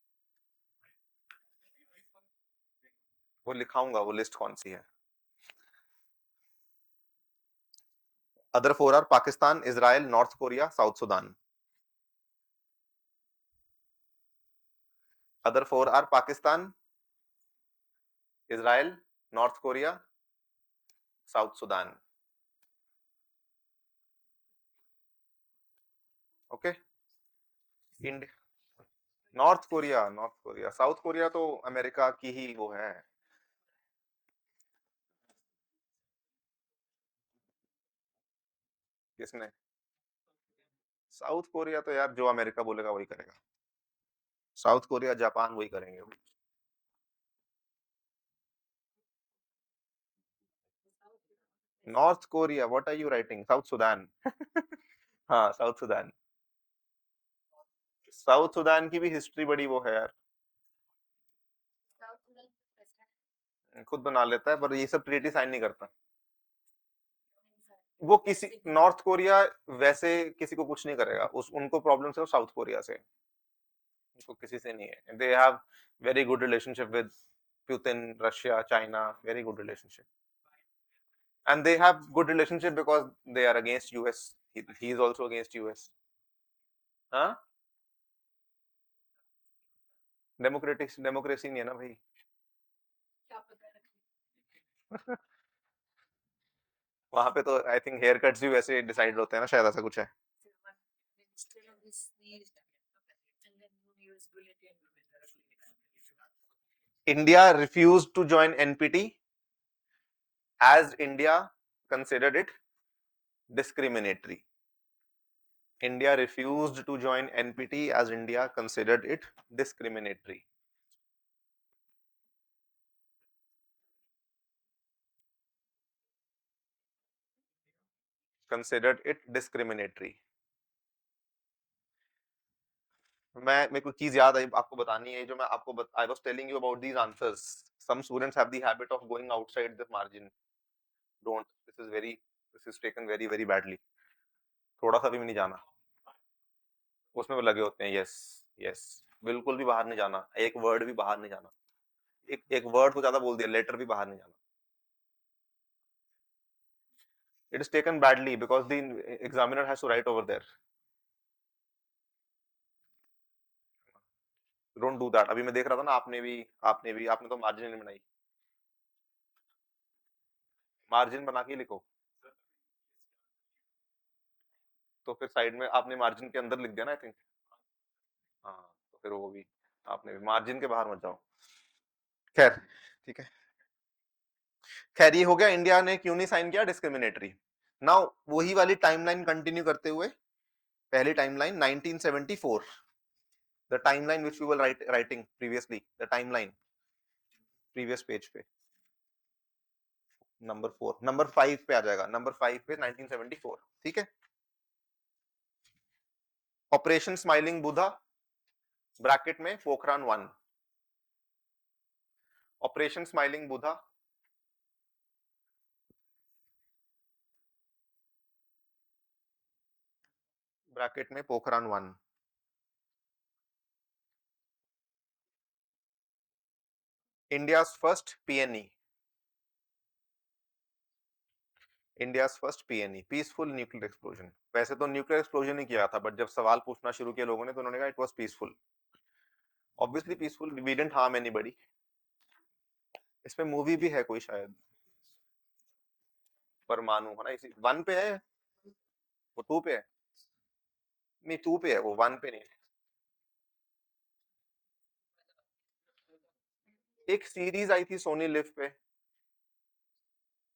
वो लिखाऊंगा वो लिस्ट कौन सी है. Other 4 are Pakistan, Israel, North Korea, South Sudan. Other 4 are Pakistan, Israel, North Korea, South Sudan. Okay. India, north Korea. South Korea तो America की ही वो है. किसने? South Korea तो यार जो अमेरिका बोलेगा वही करेगा. साउथ कोरिया जापान वही करेंगे. North Korea, what are you writing? South Sudan. हाँ साउथ सुडान. साउथ सुडान की भी हिस्ट्री बड़ी वो है यार. खुद बना लेता है पर ये सब ट्रीटी साइन नहीं करता. वो किसी नॉर्थ कोरिया वैसे किसी को कुछ नहीं करेगा. उस उनको प्रॉब्लम है साउथ कोरिया से. उनको किसी से नहीं है. They have very good relationship with Putin, Russia, China. Very good relationship. And they have good relationship because they are against US. He is also against US. हाँ. डेमोक्रेसी नहीं है ना भाई. वहां पे तो आई थिंक हेयर कट्स भी वैसे डिसाइड होते हैं ना. शायद ऐसा कुछ है. India refused to join NPT as India considered it discriminatory. India refused to join NPT as India considered it discriminatory. Considered it discriminatory. मैं मेरे को चीज याद आई आपको बतानी है. जो मैं आपको I was telling you about these answers. Some students have the habit of going outside the margin. Don't. This is taken very very badly. थोड़ा सा भी नहीं जाना. उसमें वो लगे होते हैं. यस. यस. बिल्कुल भी बाहर नहीं जाना. एक वर्ड भी बाहर नहीं जाना. एक वर्ड को ज्यादा बोल दिया. लेटर भी बाहर नहीं जाना. It is taken badly because the examiner has to write over there. Don't do that. अभी मैं देख रहा था ना. आपने तो मार्जिन नहीं बनाई. मार्जिन बना के लिखो. तो फिर साइड में आपने मार्जिन के अंदर लिख दिया ना आई थिंक. हाँ. तो फिर वो भी आपने भी मार्जिन के बाहर मत जाओ. खैर. ठीक है. खैर ये हो गया. इंडिया ने क्यों नहीं साइन किया? डिस्क्रिमिनेटरी. नाउ वही वाली टाइमलाइन कंटिन्यू करते हुए. पहली timeline 1974. The timeline which we were writing previously. The timeline previous page पे. नंबर 5 पे आ जाएगा. नंबर 5 पे 1974. ठीक है. ऑपरेशन स्माइलिंग बुधा ब्रैकेट में Pokhran 1. Operation smiling Buddha bracket में Pokhran 1. India's first PNE. India first PNE. Peaceful nuclear explosion. वैसे तो न्यूक्लियर एक्सप्लोजन ही किया था बट जब सवाल पूछना शुरू किया लोगों ने तो उन्होंने कहा it was peaceful. Obviously peaceful, we didn't harm anybody. इसमें मूवी भी है कोई शायद, परमाणु है ना, इसी वन पे है, वो टू पे है, नहीं टू पे है वो, वन पे नहीं। एक सीरीज आई थी सोनी लिव पे,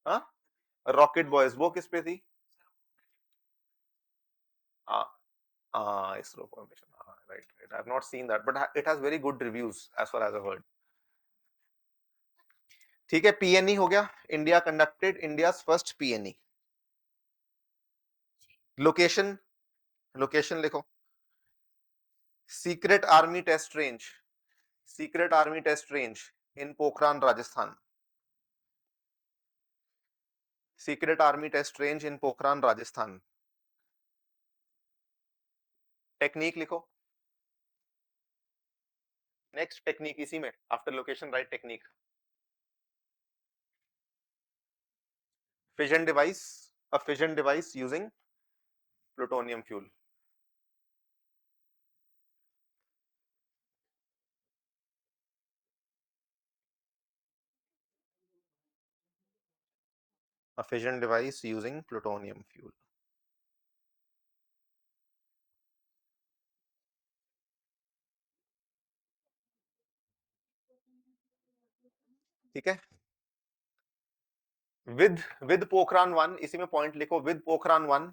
हाँ, रॉकेट बॉयज, वो किस पे थी? हाँ हाँ, इसरो फॉर्मेशन, हाँ right right, I have not seen that but it has very good reviews as far as I heard. ठीक है, पीएनई हो गया, India conducted India first PNE. Location, location लिखो, secret army test range, secret army test range in Pokhran Rajasthan, secret army test range in Pokhran Rajasthan. Technique लिखो, next technique इसी में, after location write technique. fission device, a fission device using plutonium fuel, a fission device using plutonium fuel। ठीक है, with Pokhran one, इसी में point लिखो, with Pokhran one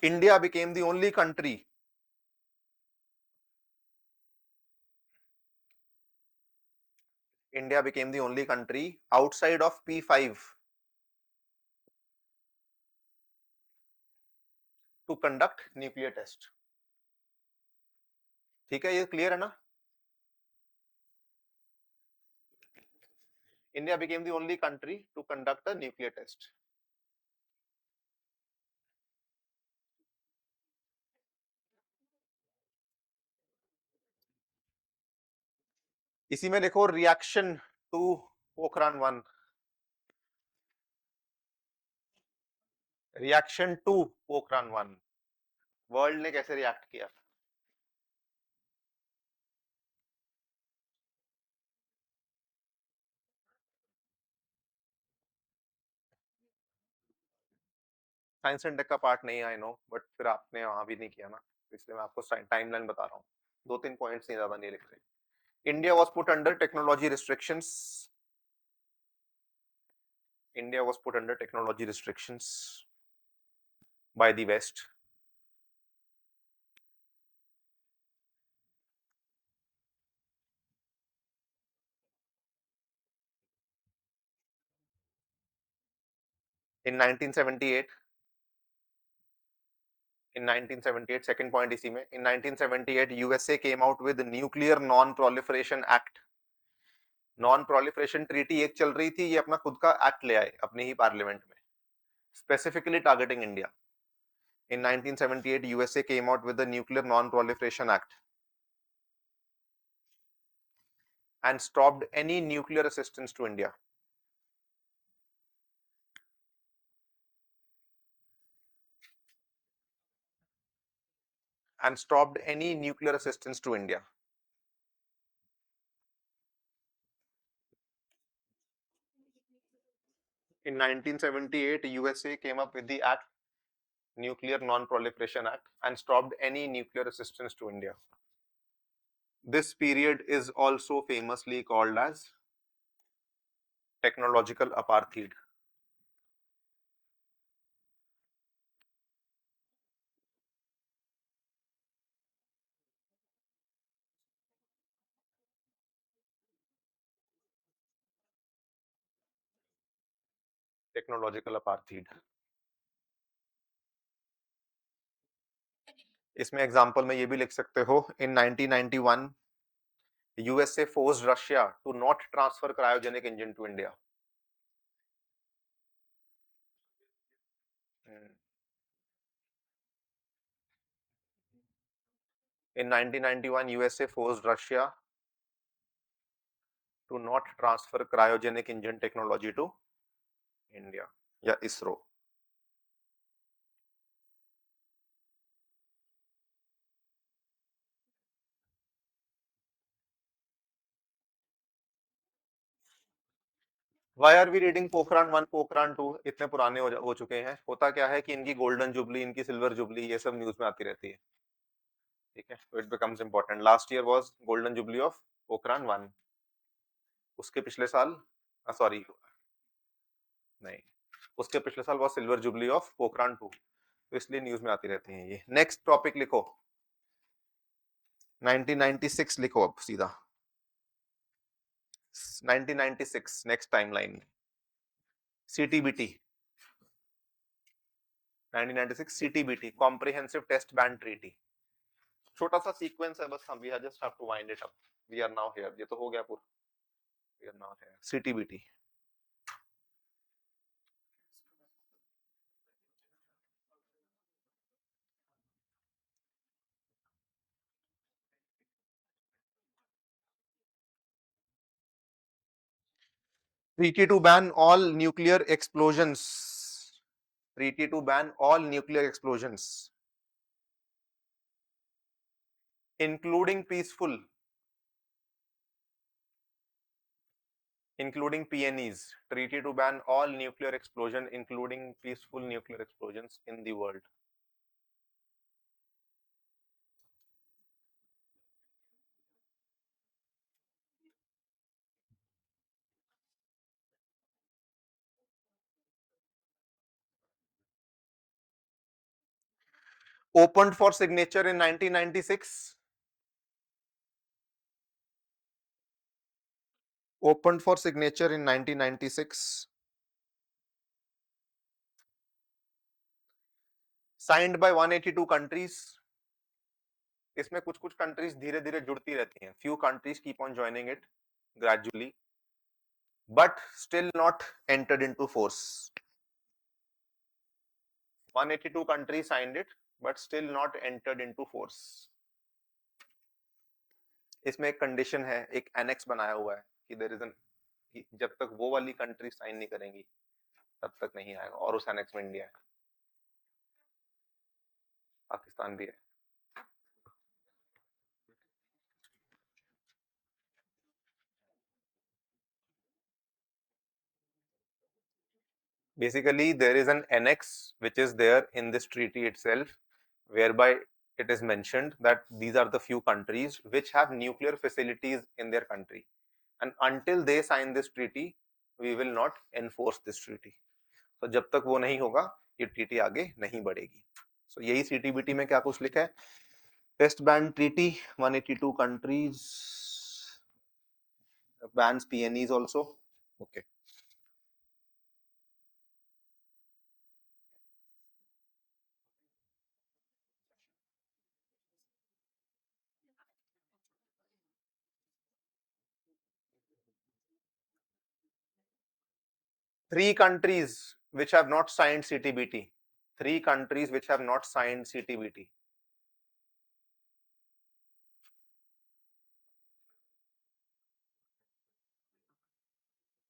India became the only country, India became the only country outside of P5 to conduct nuclear test। ठीक है, ये clear है ना? India became the only country to conduct a nuclear test। इसी में देखो, reaction to Pokhran one, reaction to Pokhran one, world ने कैसे रिएक्ट किया? साइंस एंड टेक का पार्ट नहीं, आई नो, बट फिर आपने वहां भी नहीं किया ना, इसलिए मैं आपको टाइमलाइन बता रहा हूँ, दो तीन पॉइंट्स नहीं, ज्यादा नहीं लिख रहे। India was put under technology restrictions, India was put under technology restrictions by the west. in 1978, in 1978, second point इसी में, in 1978 USA came out with nuclear non proliferation act। Non proliferation treaty एक चल रही थी, ये अपना खुद का एक्ट ले आए अपनी ही पार्लियामेंट में, specifically targeting India. In 1978, USA came out with the Nuclear Non-Proliferation Act and stopped any nuclear assistance to India। And stopped any nuclear assistance to India। In 1978, USA came up with the Act, Nuclear Non-Proliferation Act, and stopped any nuclear assistance to India। This period is also famously called as technological apartheid। Technological apartheid. इसमें example में ये भी लिख सकते हो, in 1991 USA forced Russia to not transfer cryogenic engine to India. In 1991, USA forced Russia to not transfer cryogenic engine technology to India या ISRO. Why are we reading Pokhran 1 Pokhran 2? इतने पुराने हो चुके हैं। होता क्या है कि इनकी गोल्डन जुबली, इनकी सिल्वर जुबली, ये सब न्यूज में आती रहती है। ठीक है, तो it becomes important. Last year was golden jubilee of Pokhran 1। उसके पिछले साल, सॉरी नहीं, उसके पिछले साल was silver jubilee of Pokhran 2। तो इसलिए न्यूज में आती रहती हैं ये। नेक्स्ट टॉपिक लिखो, 1996 लिखो अब सीधा। 1996 next timeline. CTBT, 1996 CTBT, comprehensive test ban treaty. छोटा सा सीक्वेंस है बस, हम we just have to wind it up. We are now here, ये तो हो गया पूरा। We are now here, CTBT. Treaty to ban all nuclear explosions. Treaty to ban all nuclear explosions, including peaceful, including PNEs. Treaty to ban all nuclear explosion, including peaceful nuclear explosions in the world. Opened for signature in 1996. Opened for signature in 1996. Signed by 182 countries. इसमें कुछ कुछ countries धीरे धीरे जुड़ती रहती हैं। Few countries keep on joining it gradually, but still not entered into force. 182 countries signed it, but still not entered into force. इसमें एक कंडीशन है, एक एनेक्स बनाया हुआ है कि देयर इज एन, जब तक वो वाली कंट्री साइन नहीं करेंगी तब तक नहीं आएगा। और उस एनेक्स में इंडिया है, पाकिस्तान भी है। Basically, there is an annex which is there in this treaty itself, whereby it is mentioned that these are the few countries which have nuclear facilities in their country, and until they sign this treaty, we will not enforce this treaty. तो जब तक वो नहीं होगा, ये treaty आगे नहीं बढ़ेगी। सो यही सीटीबीटी में क्या कुछ लिखा है? Test ban treaty, 182 countries bans PNEs also. Okay. Three countries which have not signed CTBT. Three countries which have not signed CTBT.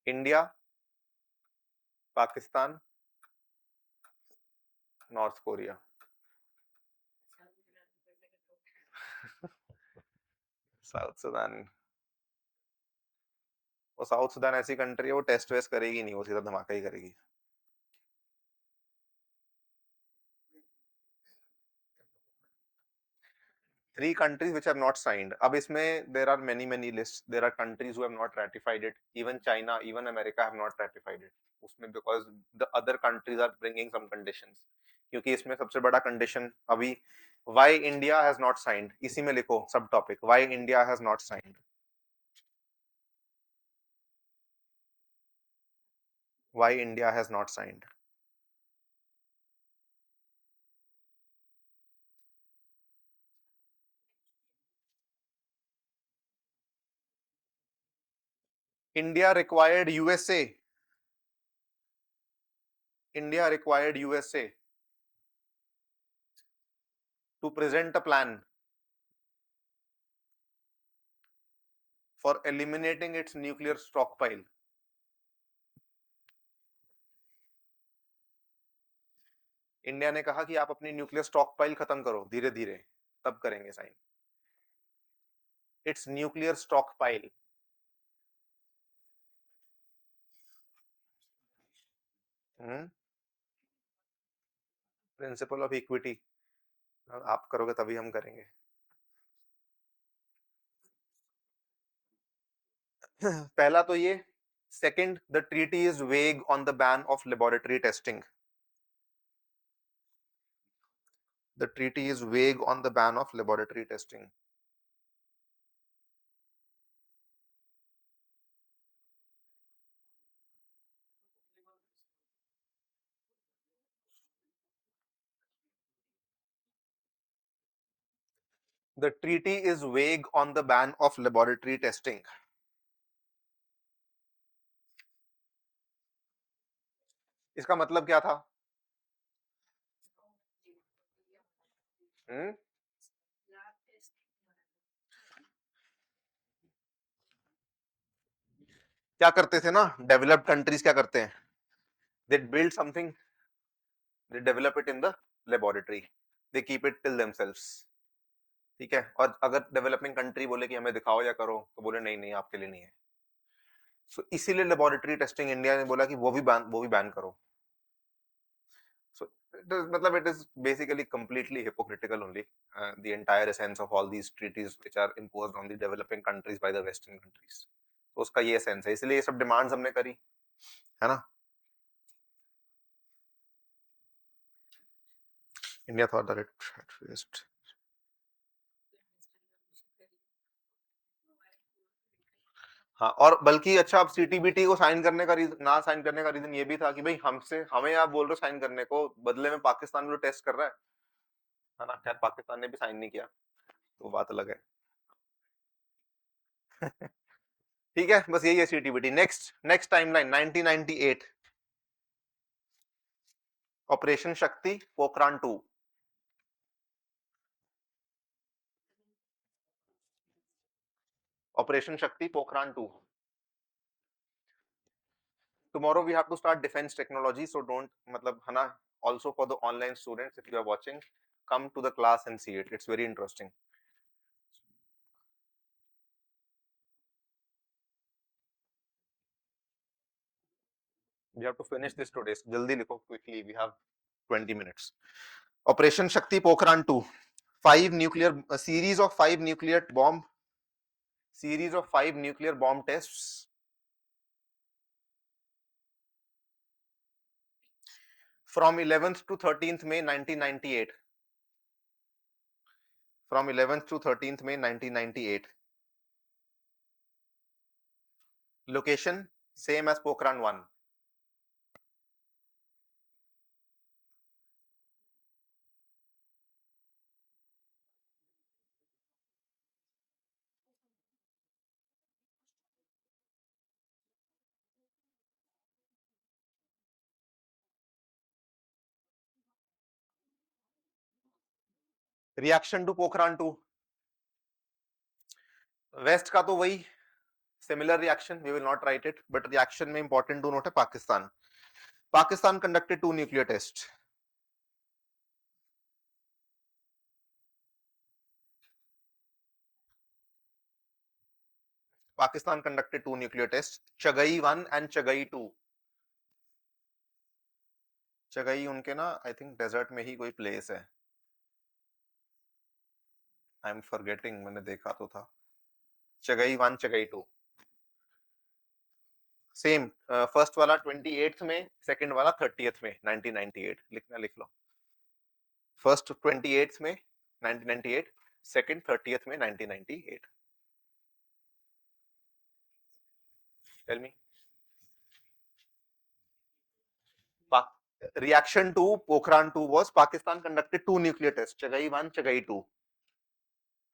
India, Pakistan, North Korea. South Sudan, वो साउथ सुडान ऐसी country है, वो test waste करेगी नहीं, वो सीधा धमाका ही करेगी। Three countries which have not signed. अब इसमें there are many lists. There are countries who have not ratified it. Even China, even America have not ratified it. उसमें because the other countries are bringing some conditions. क्योंकि इसमें सबसे बड़ा condition अभी why India has not signed. इसी में लिखो सब topic. Why India has not signed. Why India has not signed. India required USA. India required USA to present a plan for eliminating its nuclear stockpile. India ने कहा कि आप अपनी nuclear stock pile खत्म करो धीरे धीरे, तब करेंगे sign. It's nuclear stockpile. Principle of equity आप करोगे तभी हम करेंगे। पहला तो ये। Second, the treaty is vague on the ban of laboratory testing. The treaty is vague on the ban of laboratory testing. The treaty is vague on the ban of laboratory testing. इसका मतलब क्या था? हम्म? क्या करते थे ना developed countries, क्या करते हैं? They build something, they develop it in the laboratory, they keep it till themselves. ठीक है, और अगर डेवलपिंग कंट्री बोले कि हमें दिखाओ या करो, तो बोले नहीं नहीं आपके लिए नहीं है। सो इसीलिए लेबोरेटरी टेस्टिंग इंडिया ने बोला कि वो भी बैन करो। So matlab it is basically completely hypocritical only. The entire essence of all these treaties which are imposed on the developing countries by the Western countries. तो उसका ये सेंस है, इसलिए ये सब डिमांड्स हमने करी है ना। India thought that it faced। हाँ, और बल्कि अच्छा, अब सीटीबीटी को साइन करने का रीजन, ना साइन करने का रीजन ये भी था कि भाई हमसे, हमें आप बोल रहे हो साइन करने को, बदले में पाकिस्तान में टेस्ट कर रहा है ना। खैर पाकिस्तान ने भी साइन नहीं किया, तो बात अलग है। ठीक है, बस यही है CTBT. Next next timeline 1998, operation Shakti Pokhran 2। Operation Shakti Pokhran 2। Tomorrow we have to start defence technology, so don't, मतलब है ना, also for the online students, if you are watching, come to the class and see it, it's very interesting। we have to finish this today, जल्दी लिखो quickly, we have 20 minutes। Operation Shakti Pokhran 2, five nuclear, a series of five nuclear bomb tests from 11th to 13th May 1998, from 11th to 13th May 1998। location same as Pokhran 1। Reaction to Pokhran 2, west का तो वही similar reaction, we will not write it, but reaction में important to note है Pakistan. Pakistan conducted 2 nuclear test. Pakistan conducted 2 nuclear test, Chagai 1 and Chagai 2। Chagai उनके ना I think desert में ही कोई place है, आई एम फॉरगेटिंग, मैंने देखा तो था। चगई 1 चगई 2 सेम। फर्स्ट वाला 28th में, सेकंड वाला 30th में 1998, लिखना लिख लो। फर्स्ट 28th में 1998, सेकंड 30th में 1998। Tell me. reaction to Pokhran 2 was Pakistan conducted 2 nuclear tests, Chagai 1 Chagai 2,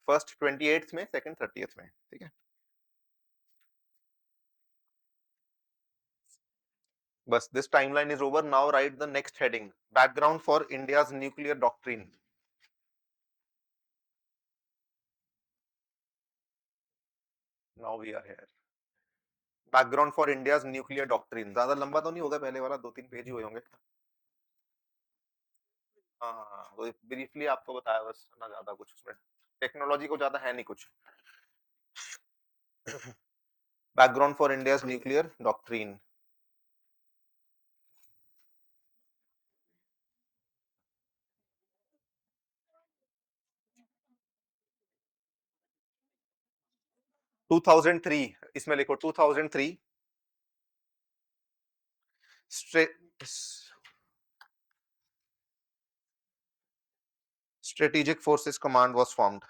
first 28th में, second 30th में। ठीक है, बस this timeline is over, now write the next heading, background for India's nuclear doctrine। now we are here, background for India's nuclear doctrine। ज्यादा लंबा तो नहीं होगा, पहले वाला 2-3 पेज ही हुए होंगे। हाँ हाँ हाँ, तो ब्रीफली आपको बताया बस ना, ज्यादा कुछ उसमें टेक्नोलॉजी को ज्यादा है नहीं कुछ। background for India's nuclear doctrine। 2003, इसमें लिखो 2003 strategic forces command was formed.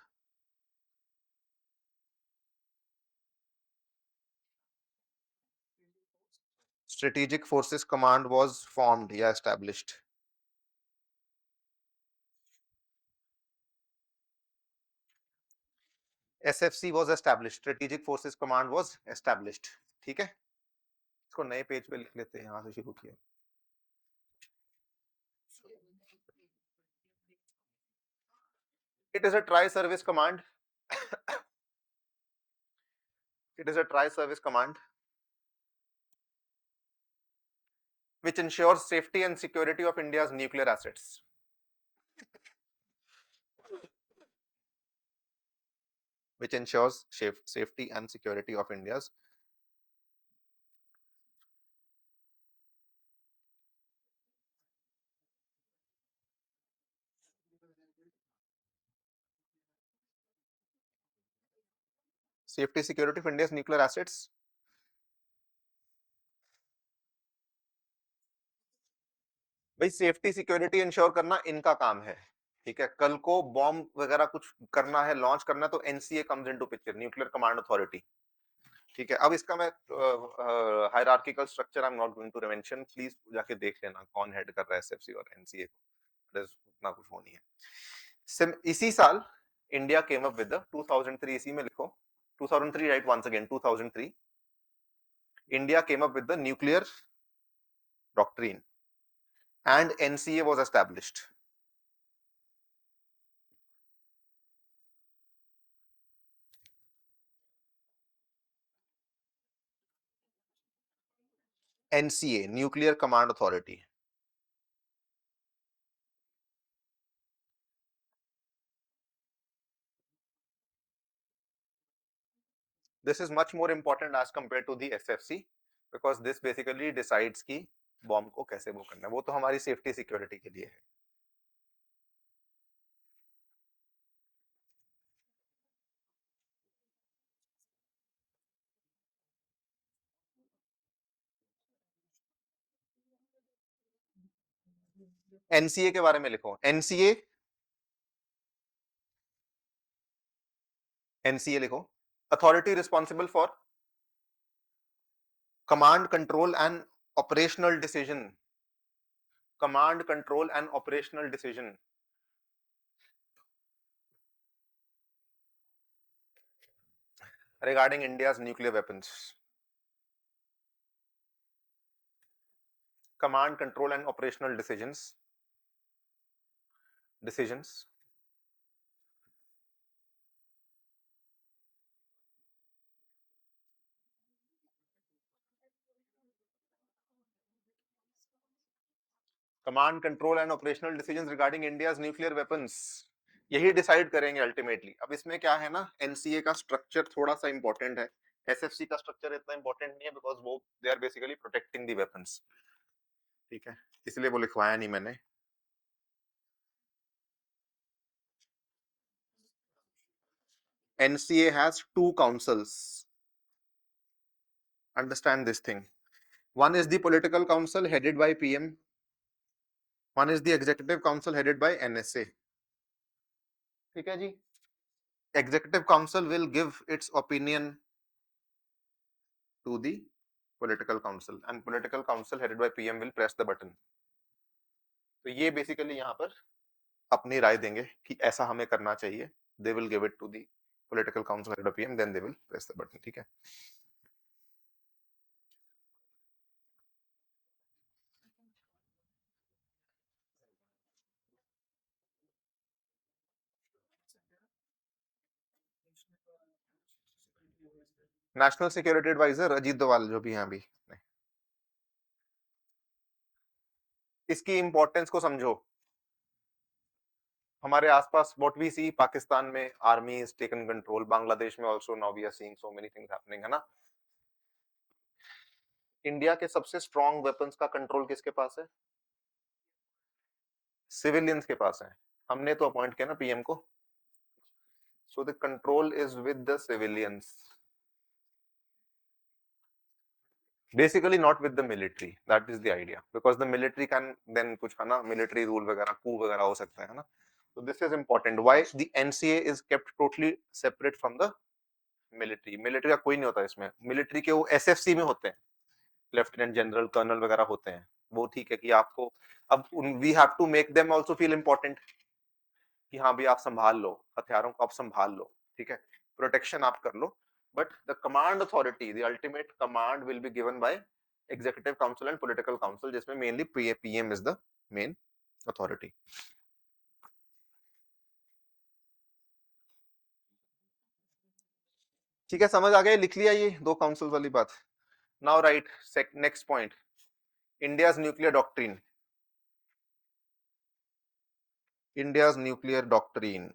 Strategic forces command was formed या established. SFC was established. Strategic forces command was established. ठीक है, इसको नए पेज पे लिख लेते हैं, यहां से शुरू किया. It is a tri-service command. It is a tri-service command which ensures safety and security of India's nuclear assets. Which ensures safety and security of India's safety security of India's nuclear assets. भाई safety security ensure करना इनका काम है, ठीक है. कल को bomb वगैरह कुछ करना है, लॉन्च करना है, तो NCA comes into picture, nuclear command authority. ठीक है, अब इसका मैं hierarchical structure I am not going to mention, please जाके देख लेना कौन हेड कर रहा है एसएफसी और एनसीए को, उतना कुछ हो नहीं है. इसी साल India came up with the 2003, इसी में लिखो 2003, write once again 2003, India came up with the nuclear doctrine and NCA was established. NCA, Nuclear Command Authority. This is much more important as compared to the SFC because this basically decides कि bomb को कैसे वो करना है, वो तो हमारी safety security के लिए है. एनसीए के बारे में लिखो. एनसीए, एनसीए लिखो. Authority responsible for command control and operational decision. Command control and operational decision regarding India's nuclear weapons. Command, control, and operational decisions. Command control and operational decisions regarding India's nuclear weapons, यही decide करेंगे ultimately. अब इसमें क्या है ना, NCA का structure थोड़ा सा इंपॉर्टेंट है, एसएफसी का स्ट्रक्चर इतना इंपॉर्टेंट नहीं है बिकॉज वो they are basically protecting the weapons. ठीक है, इसलिए वो लिखवाया नहीं मैंने. NCA has two councils. Understand this thing. One is the political council headed by PM. One is the executive council headed by NSA. ठीक है जी. Executive council will give its opinion to the political council and political council headed by PM will press the button. तो ये basically यहाँ पर अपनी राय देंगे कि ऐसा हमें करना चाहिए. They will give it to the political council headed by PM, then they will press the button. ठीक है. National security adviser Ajit Doval जो भी हैं अभी. इसकी इंपॉर्टेंस को समझो. हमारे आसपास व्हाट वी सी, पाकिस्तान में army is taken control, Bangladesh में also now we are seeing so many things happening, है ना. इंडिया के सबसे स्ट्रॉन्ग वेपन्स का कंट्रोल किसके पास है? सिविलियंस के पास है. हमने तो अपॉइंट किया ना पीएम को. So the control is with the civilians. Basically not with the military, that is the idea, because the military can then कुछ है ना, मिलिट्री रूल वगैरह, कू वगैरह हो सकता है ना. So this is important. Why the NCA is kept totally separate from the military? Military का कोई नहीं होता इसमें. Military के वो SFC में होते हैं, लेफ्टिनेंट जनरल, कर्नल वगैरह होते हैं. वो ठीक है कि आपको अब we have to make them also feel important कि हाँ भाई आप संभाल लो, हथियारों को आप संभाल लो, ठीक है, प्रोटेक्शन आप कर लो. But the command authority, the ultimate command will be given by executive council and political council, जिसमें mainly PM is the main authority. ठीक है, समझ आ गया, लिख लिया ये दो काउंसिल वाली बात. Now right next point, India's nuclear doctrine. India's nuclear doctrine.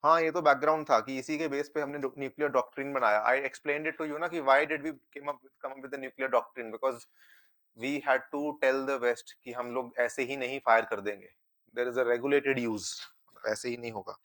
हाँ, ये तो बैकग्राउंड था कि इसी के बेस पे हमने न्यूक्लियर डॉक्ट्रिन बनाया. I explained it to you ना कि why did we come up with the nuclear doctrine, because we had to tell the west कि हम लोग ऐसे ही नहीं फायर कर देंगे, there is a regulated use, ऐसे ही नहीं होगा.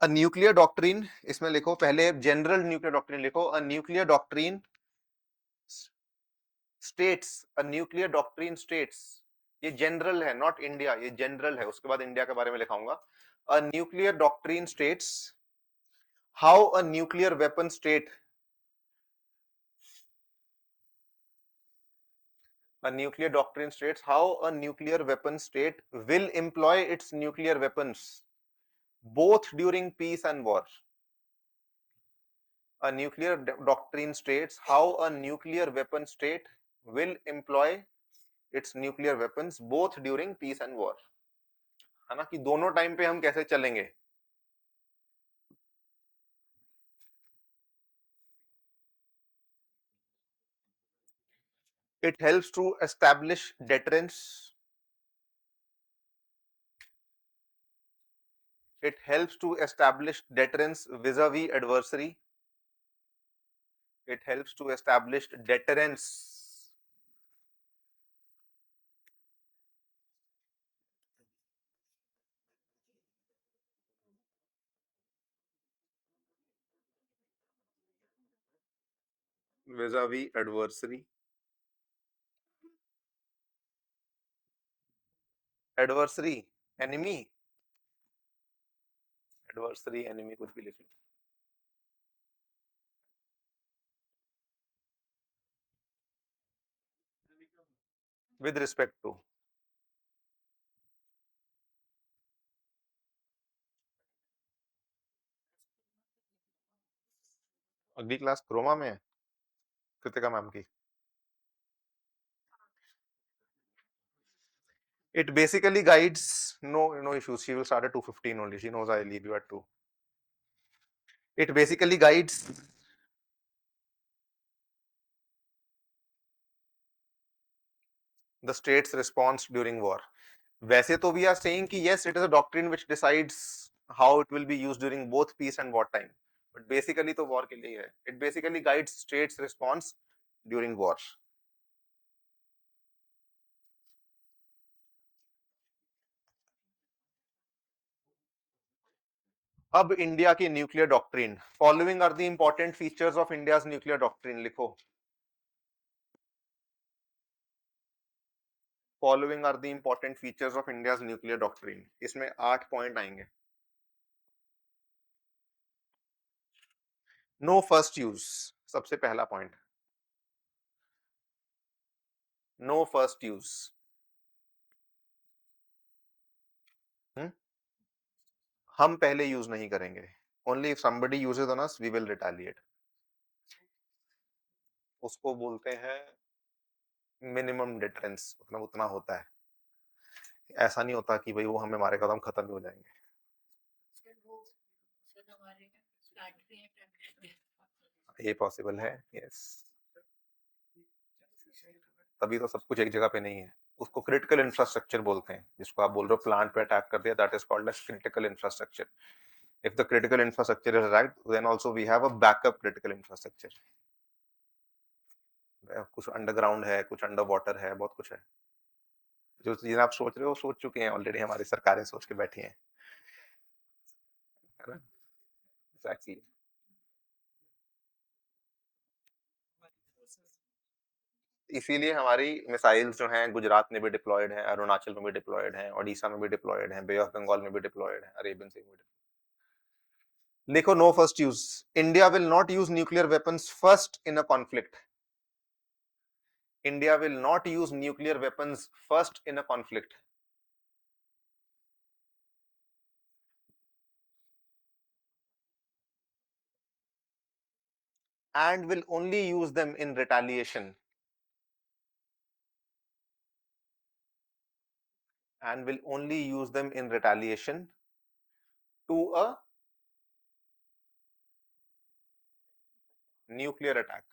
अ न्यूक्लियर डॉक्ट्रिन, इसमें लिखो पहले जनरल न्यूक्लियर डॉक्ट्रिन लिखो. A nuclear doctrine states, a nuclear doctrine states, ये जनरल है, नॉट इंडिया, ये जनरल है, उसके बाद इंडिया के बारे में लिखाऊंगा. A nuclear doctrine states how a nuclear weapon state, a nuclear doctrine states how a nuclear weapon state will employ its nuclear weapons both during peace and war. A nuclear doctrine states how a nuclear weapon state will employ its nuclear weapons both during peace and war. है ना, कि दोनों time पे हम कैसे चलेंगे. It helps to establish deterrence. It helps to establish deterrence vis-a-vis adversary. It helps to establish deterrence vis-a-vis adversary. Adversary, enemy. Adversary, enemy, कुछ भी लिख लो. With respect to. अगली क्लास क्रोमा में है कृतिका मैम की. It basically guides, no issues. She will start at 2:15 only. She knows I leave you at 2. It basically guides the state's response during war. वैसे तो we are saying कि yes, it is a doctrine which decides how it will be used during both peace and war time. But basically तो war के लिए है. It basically guides state's response during war. अब India की nuclear doctrine. Following are the important features of India's nuclear doctrine. लिखो. Following are the important features of India's nuclear doctrine. इसमें 8 point आएंगे. No first use, सबसे पहला point, no first use. हम पहले use नहीं करेंगे. Only if somebody uses on us we will retaliate. उसको बोलते हैं मिनिमम डिटरेंस. मतलब उतना होता है, ऐसा नहीं होता कि भाई वो हमें मारेगा तो हम खत्म ही हो जाएंगे. ये पॉसिबल है, यस। तभी तो सब कुछ एक जगह पे नहीं है। उसको क्रिटिकल इंफ्रास्ट्रक्चर बोलते हैं, जिसको आप बोल रहे हो प्लांट पे अटैक कर दिया, that is called as critical infrastructure. If the critical infrastructure is attacked, then also we have a backup critical infrastructure. कुछ अंडरग्राउंड है, कुछ अंडर वाटर है, बहुत कुछ है। जो चीजें आप सोच रहे हो सोच चुके हैं ऑलरेडी, हमारी सरकारें सोच के बैठी हैं, है ना? एग्जैक्टली। इसीलिए हमारी मिसाइल्स जो हैं गुजरात में भी डिप्लॉयड हैं, अरुणाचल में भी डिप्लॉयड हैं, ओडिशा में भी डिप्लॉयड हैं, बे ऑफ बंगाल में भी डिप्लॉयड हैं, अरेबियन सी में भी। लिखो no first use. India will not use nuclear weapons first in a conflict. India will not use nuclear weapons first in a conflict and will only use them in retaliation and will only use them in retaliation to a nuclear attack.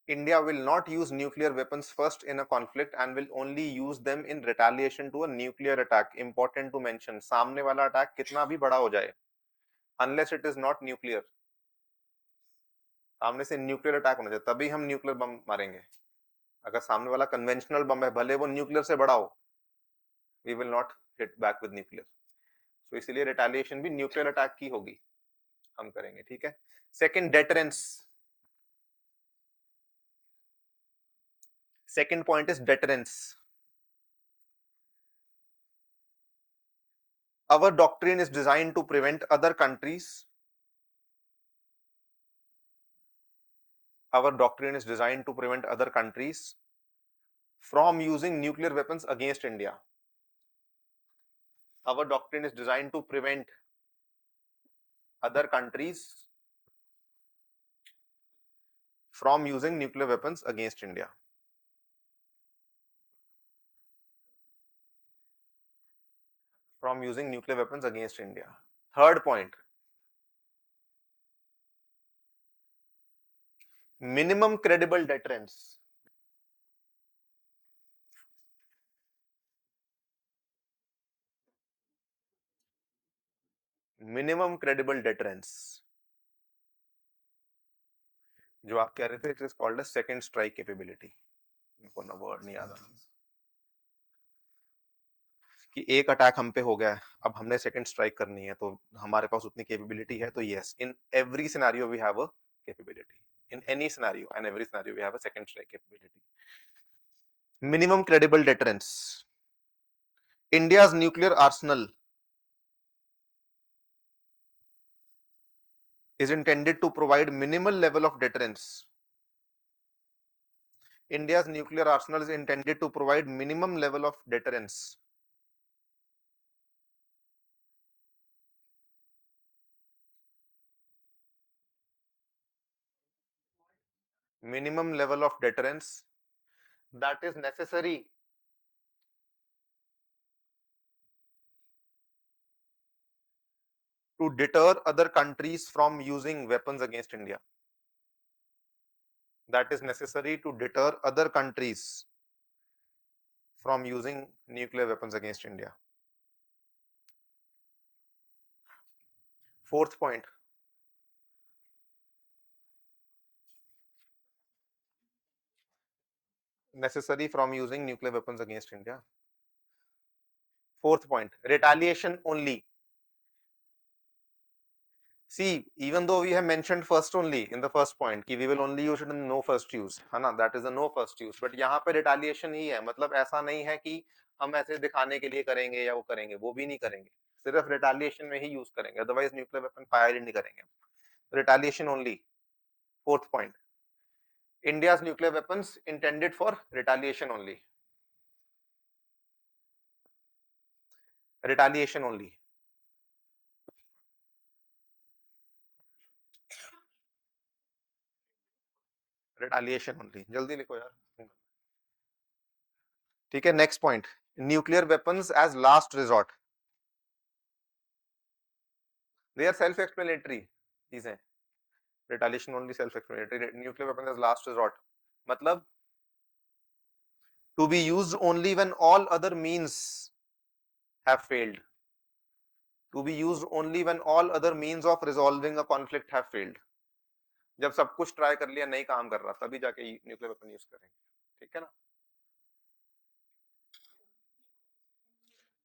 India will not use nuclear weapons first in a conflict and will only use them in retaliation to a nuclear attack. Important to mention, सामने वाला attack कितना भी बड़ा हो जाए, unless it is not nuclear, सामने से nuclear attack होना चाहिए तभी हम न्यूक्लियर बम मारेंगे। अगर सामने वाला कन्वेंशनल बम है, भले वो न्यूक्लियर से बड़ा हो, we will not hit back with nuclear. So इसलिए रिटेलिएशन भी न्यूक्लियर अटैक की होगी, हम करेंगे, ठीक है। Second, deterrence. Second point is deterrence. Our doctrine is designed to prevent other countries. Our doctrine is designed to prevent other countries from using nuclear weapons against India. Our doctrine is designed to prevent other countries from using nuclear weapons against India. From using nuclear weapons against India. Third point, minimum credible deterrence. Minimum credible deterrence. जो आप कह रहे थे, it is called as second strike capability. मेरे को ना word नहीं आता कि एक अटैक हम पे हो गया है, अब हमने सेकंड स्ट्राइक करनी है, तो हमारे पास उतनी कैपेबिलिटी है, तो yes, in every scenario we have a capability, in any scenario and every scenario we have a second strike capability. Minimum credible deterrence. India's nuclear arsenal is intended to provide minimal level of deterrence. India's nuclear arsenal is intended to provide minimum level of deterrence. Minimum level of deterrence that is necessary to deter other countries from using weapons against India. That is necessary to deter other countries from using nuclear weapons against India. Fourth point, necessary from using nuclear weapons against India. Fourth point, retaliation only. See, even though we have mentioned first only in the first point कि we will only use it in no first use, है ना, that is a no first use, but यहाँ पे retaliation ही है, मतलब ऐसा नहीं है कि हम ऐसे दिखाने के लिए करेंगे या वो करेंगे, वो भी नहीं करेंगे, सिर्फ retaliation में ही यूज करेंगे, अदरवाइज न्यूक्लियर वेपन फायर ही नहीं करेंगे, retaliation only. Fourth point, India's nuclear weapons intended for retaliation only. Retaliation only. Retaliation only. जल्दी लिखो यार, ठीक है। Next point, nuclear weapons as last resort. They are self explanatory चीजें, Retaliation only self-explanatory. Nuclear weapon as last resort. मतलब to be used only when all other means have failed. To be used only when all other means of resolving a conflict have failed. जब सब कुछ try कर लिया नहीं काम कर रहा तभी जाके न्यूक्लियर वेपन यूज करेंगे, ठीक है ना?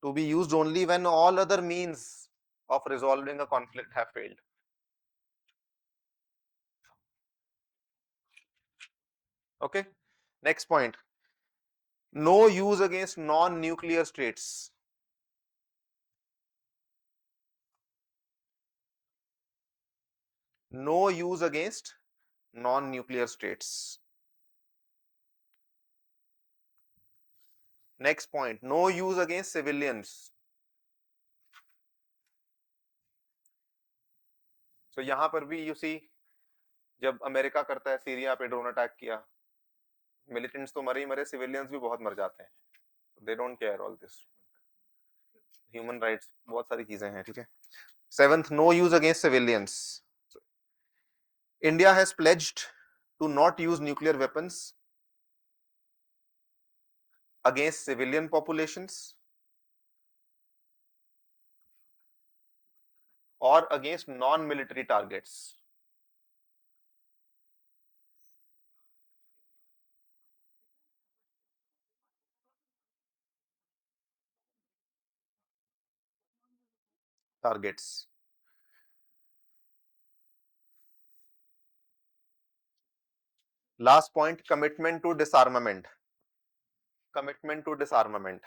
To be used only when all other means of resolving a conflict have failed. Okay, next point. No use against non-nuclear states. No use against non-nuclear states. Next point. No use against civilians. So यहाँ पर भी you see जब America करता है Syria पे drone attack किया, militants तो मरे ही मरे, सिविलियंस भी बहुत मर जाते हैं. They don't care all this. Human rights बहुत सारी चीजें हैं, ठीक है. Seventh, no use against civilians. India has pledged to not use nuclear weapons against civilian populations or against non-military targets. Targets. Last point, commitment to disarmament. Commitment to disarmament.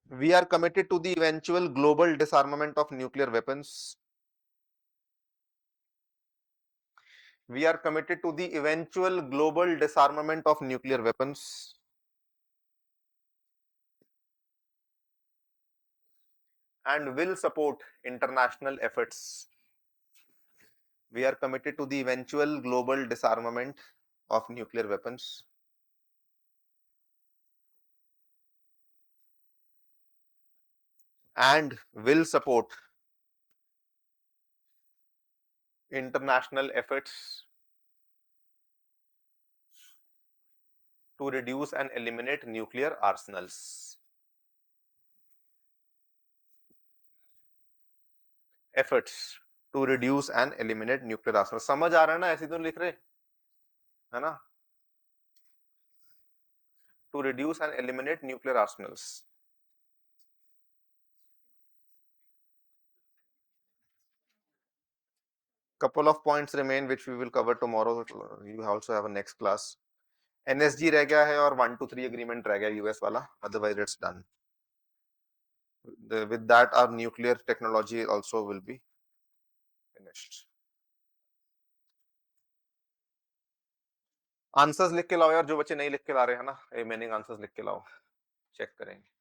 We are committed to the eventual global disarmament of nuclear weapons. We are committed to the eventual global disarmament of nuclear weapons. And will support international efforts. We are committed to the eventual global disarmament of nuclear weapons. And will support international efforts to reduce and eliminate nuclear arsenals. Efforts to reduce and eliminate nuclear arsenals. समझ आ रहा है ना? ऐसे तो लिख रहे है ना? To reduce and eliminate nuclear arsenals. Couple of points remain which we will cover tomorrow. You also have a next class. NSG रह गया है और 1 to 3 agreement रह गया US वाला. Otherwise it's done. With that our nuclear technology also will be finished. Answers लिख के लाओ यार, जो बच्चे नहीं लिख के ला रहे हैं ना, रिमेनिंग आंसर्स लिख के लाओ, चेक करेंगे.